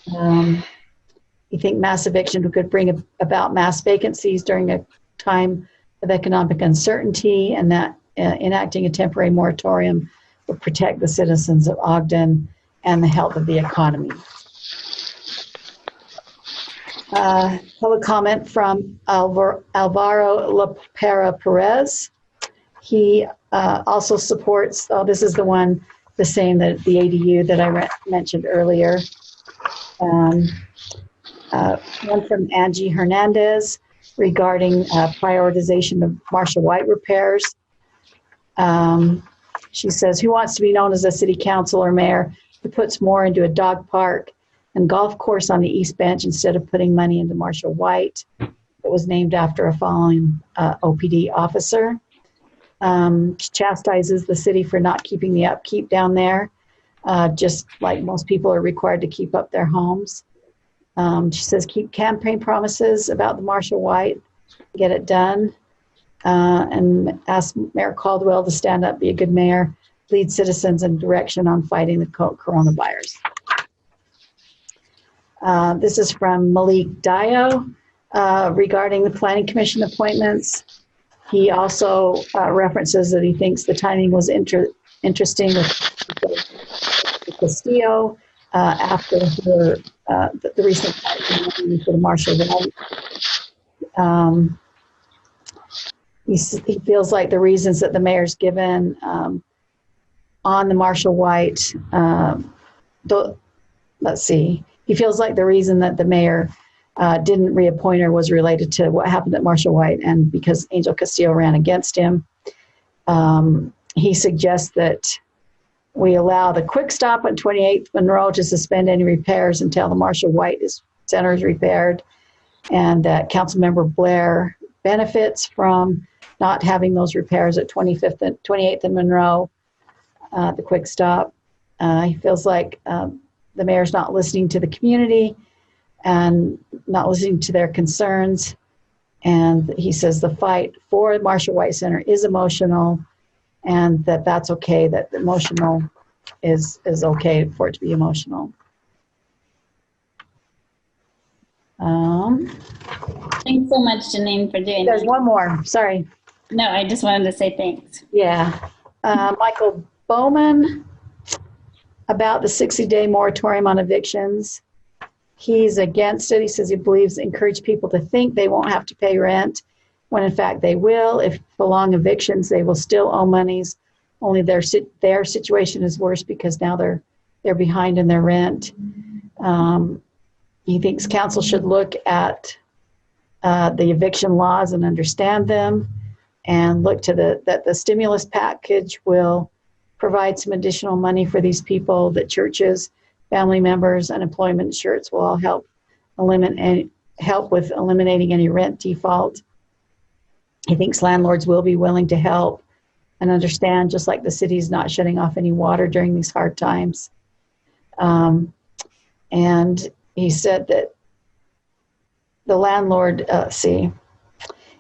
You think mass eviction could bring about mass vacancies during a time of economic uncertainty, and that enacting a temporary moratorium would protect the citizens of Ogden and the health of the economy. Public comment from Alvaro La Pera Perez. He also supports, this is the same, the ADU that I mentioned earlier. One from Angie Hernandez regarding prioritization of Marshall White repairs. She says, who wants to be known as a city council or mayor who puts more into a dog park and golf course on the East Bench instead of putting money into Marshall White? It was named after a fallen OPD officer. She chastises the city for not keeping the upkeep down there, just like most people are required to keep up their homes. She says, keep campaign promises about the Marshall White, get it done, and ask Mayor Caldwell to stand up, be a good mayor, lead citizens in direction on fighting the coronavirus. This is from Malik Dio regarding the Planning Commission appointments. He also references that he thinks the timing was interesting with Castillo after the recent for the Marshall White. He feels like the reasons that the mayor's given on the Marshall White, let's see, he feels like the reason that the mayor didn't reappoint her was related to what happened at Marshall White and because Angel Castillo ran against him. He suggests that we allow the Quick Stop on 28th Monroe to suspend any repairs until the Marshall White Center is repaired, and that Councilmember Blair benefits from not having those repairs at 25th and 28th and Monroe, the Quick Stop. He feels like the mayor's not listening to the community and not listening to their concerns. And he says the fight for the Marshall White Center is emotional, and that's okay, that emotional is okay for it to be emotional. Thanks so much, Janine, for doing There's that. one more, sorry. No, I just wanted to say thanks. Yeah. Michael Bowman about the 60-day moratorium on evictions. He's against it. He says he believes encourage people to think they won't have to pay rent when in fact they will. If prolonged evictions, they will still owe monies. Only their situation is worse because now they're behind in their rent. He thinks council should look at the eviction laws and understand them, and look to that the stimulus package will provide some additional money for these people, that churches, family members, unemployment insurance will all help with eliminating any rent default. He thinks landlords will be willing to help and understand, just like the city's not shutting off any water during these hard times. And he said that the landlord,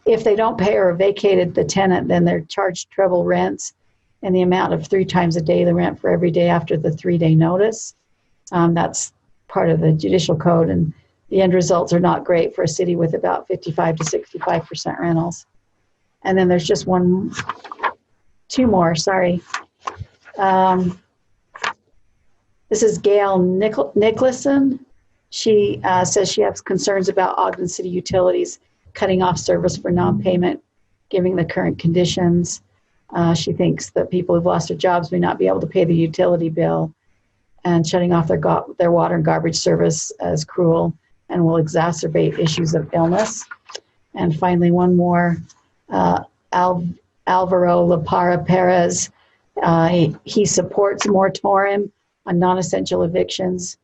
if they don't pay or vacated the tenant, then they're charged treble rents in the amount of 3 times a day the rent for every day after the 3-day notice. That's part of the judicial code, and the end results are not great for a city with about 55 to 65% rentals. And then there's just two more, sorry. This is Gail Nicholson. She says she has concerns about Ogden City Utilities cutting off service for non-payment, given the current conditions. She thinks that people who've lost their jobs may not be able to pay the utility bill, and shutting off their water and garbage service as cruel. and will exacerbate issues of illness. And finally, one more, Alvaro La Parra Perez. He supports moratorium on non-essential evictions.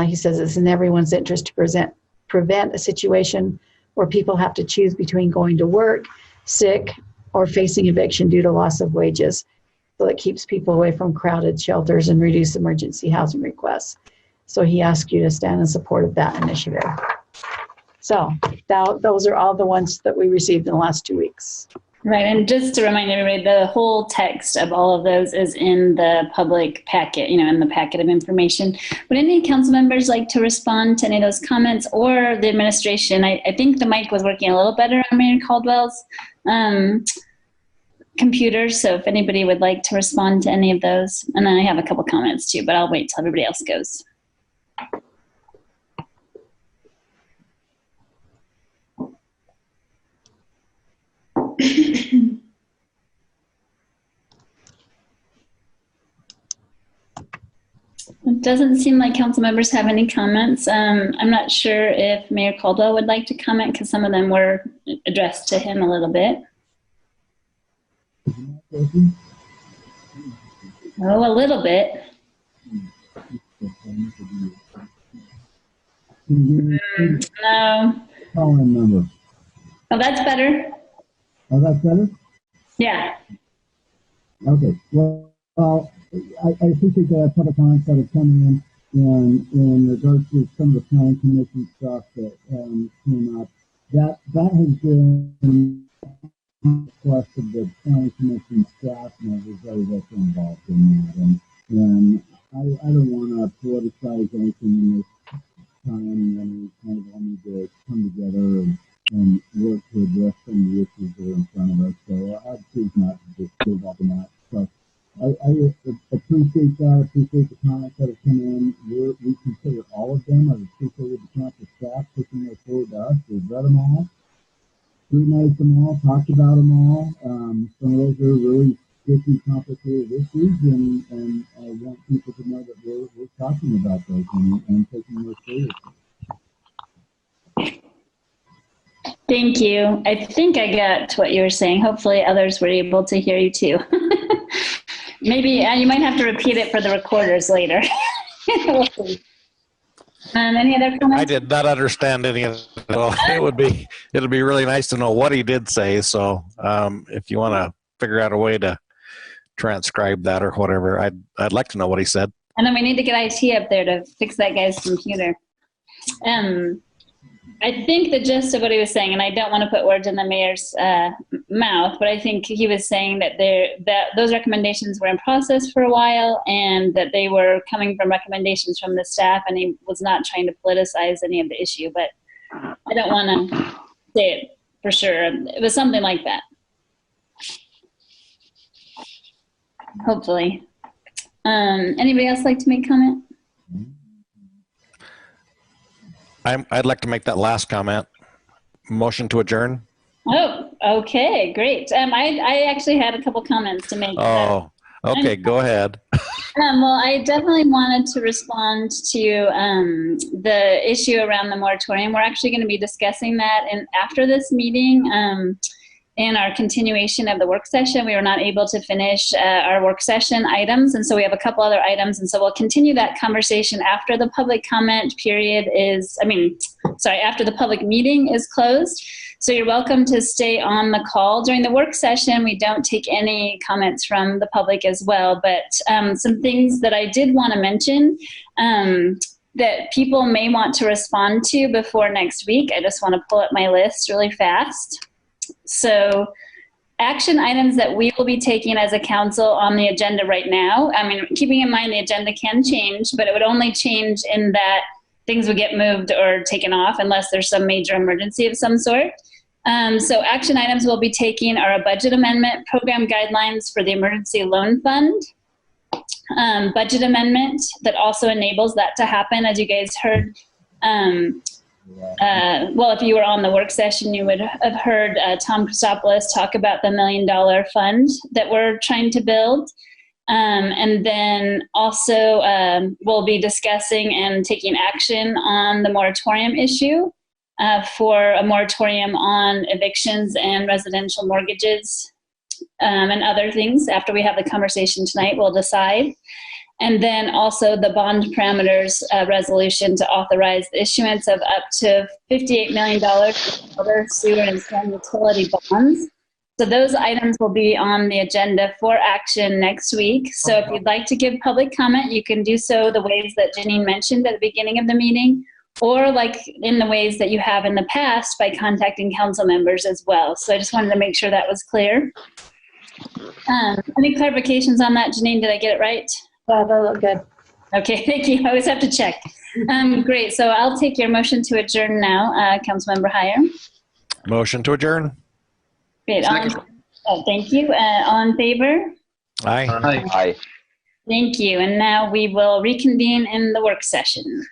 He says it's in everyone's interest to prevent a situation where people have to choose between going to work, sick, or facing eviction due to loss of wages. So it keeps people away from crowded shelters and reduce emergency housing requests. So he asked you to stand in support of that initiative. So those are all the ones that we received in the last 2 weeks. Right, and just to remind everybody, the whole text of all of those is in the public packet, in the packet of information. Would any council members like to respond to any of those comments, or the administration? I think the mic was working a little better on Mayor Caldwell's computer, so if anybody would like to respond to any of those. And then I have a couple comments too, but I'll wait till everybody else goes. It doesn't seem like council members have any comments. I'm not sure if Mayor Caldwell would like to comment, because some of them were addressed to him a little bit. Oh, a little bit. No. Call-in number. Oh, that's better. Oh, that's better? Yeah. Okay. Well, I appreciate the public comments that have come in regards to some of the planning commission stuff that came up. That has been request of the planning commission staff members that's involved in that, and I don't want to politicize anything in this time, and we kind of all need to come together and work to address some of the issues that are in front of us. So I'd choose not to just give up on that. So I appreciate that. Appreciate the comments that have come in. We consider all of them. I've appreciated the council staff pushing those forward to us. We've read them all, scrutinized them all, talked about them all. Some of those are really sticky, complicated issues, and I want people to know that we're talking about those and taking those seriously. Thank you. I think I got what you were saying. Hopefully others were able to hear you too. Maybe you might have to repeat it for the recorders later. Any other comments? I did not understand any of it. Well, it'll be really nice to know what he did say. So if you want to figure out a way to transcribe that or whatever, I'd like to know what he said. And then we need to get IT up there to fix that guy's computer. I think the gist of what he was saying, and I don't want to put words in the mayor's mouth, but I think he was saying that those recommendations were in process for a while, and that they were coming from recommendations from the staff, and he was not trying to politicize any of the issue. But I don't want to say it for sure. It was something like that. Hopefully. Anybody else like to make comment? I'd like to make that last comment. Motion to adjourn. Oh, okay, great. I actually had a couple comments to make. Oh, okay, go ahead. Well, I definitely wanted to respond to the issue around the moratorium. We're actually going to be discussing that after this meeting. In our continuation of the work session, we were not able to finish our work session items, and so we have a couple other items, and so we'll continue that conversation after the public comment period after the public meeting is closed. So you're welcome to stay on the call during the work session. We don't take any comments from the public as well, but some things that I did want to mention that people may want to respond to before next week. I just want to pull up my list really fast. So action items that we will be taking as a council on the agenda right now. Keeping in mind the agenda can change, but it would only change in that things would get moved or taken off unless there's some major emergency of some sort. So action items we'll be taking are a budget amendment, program guidelines for the emergency loan fund, budget amendment that also enables that to happen. As you guys heard, if you were on the work session, you would have heard Tom Christopoulos talk about the $1 million fund that we're trying to build. And then also we'll be discussing and taking action on the moratorium issue for a moratorium on evictions and residential mortgages and other things. After we have the conversation tonight, we'll decide. And then also the bond parameters resolution to authorize the issuance of up to $58 million in water, sewer, and storm utility bonds. So those items will be on the agenda for action next week. So if you'd like to give public comment, you can do so the ways that Janine mentioned at the beginning of the meeting, or like in the ways that you have in the past by contacting council members as well. So I just wanted to make sure that was clear. Any clarifications on that, Janine? Did I get it right? Yeah, that looked good. Okay, thank you. I always have to check. Great. So I'll take your motion to adjourn now, Councilmember Heyer. Motion to adjourn. Great. Thank you. All in favor? Aye. Aye. Thank you. And now we will reconvene in the work session.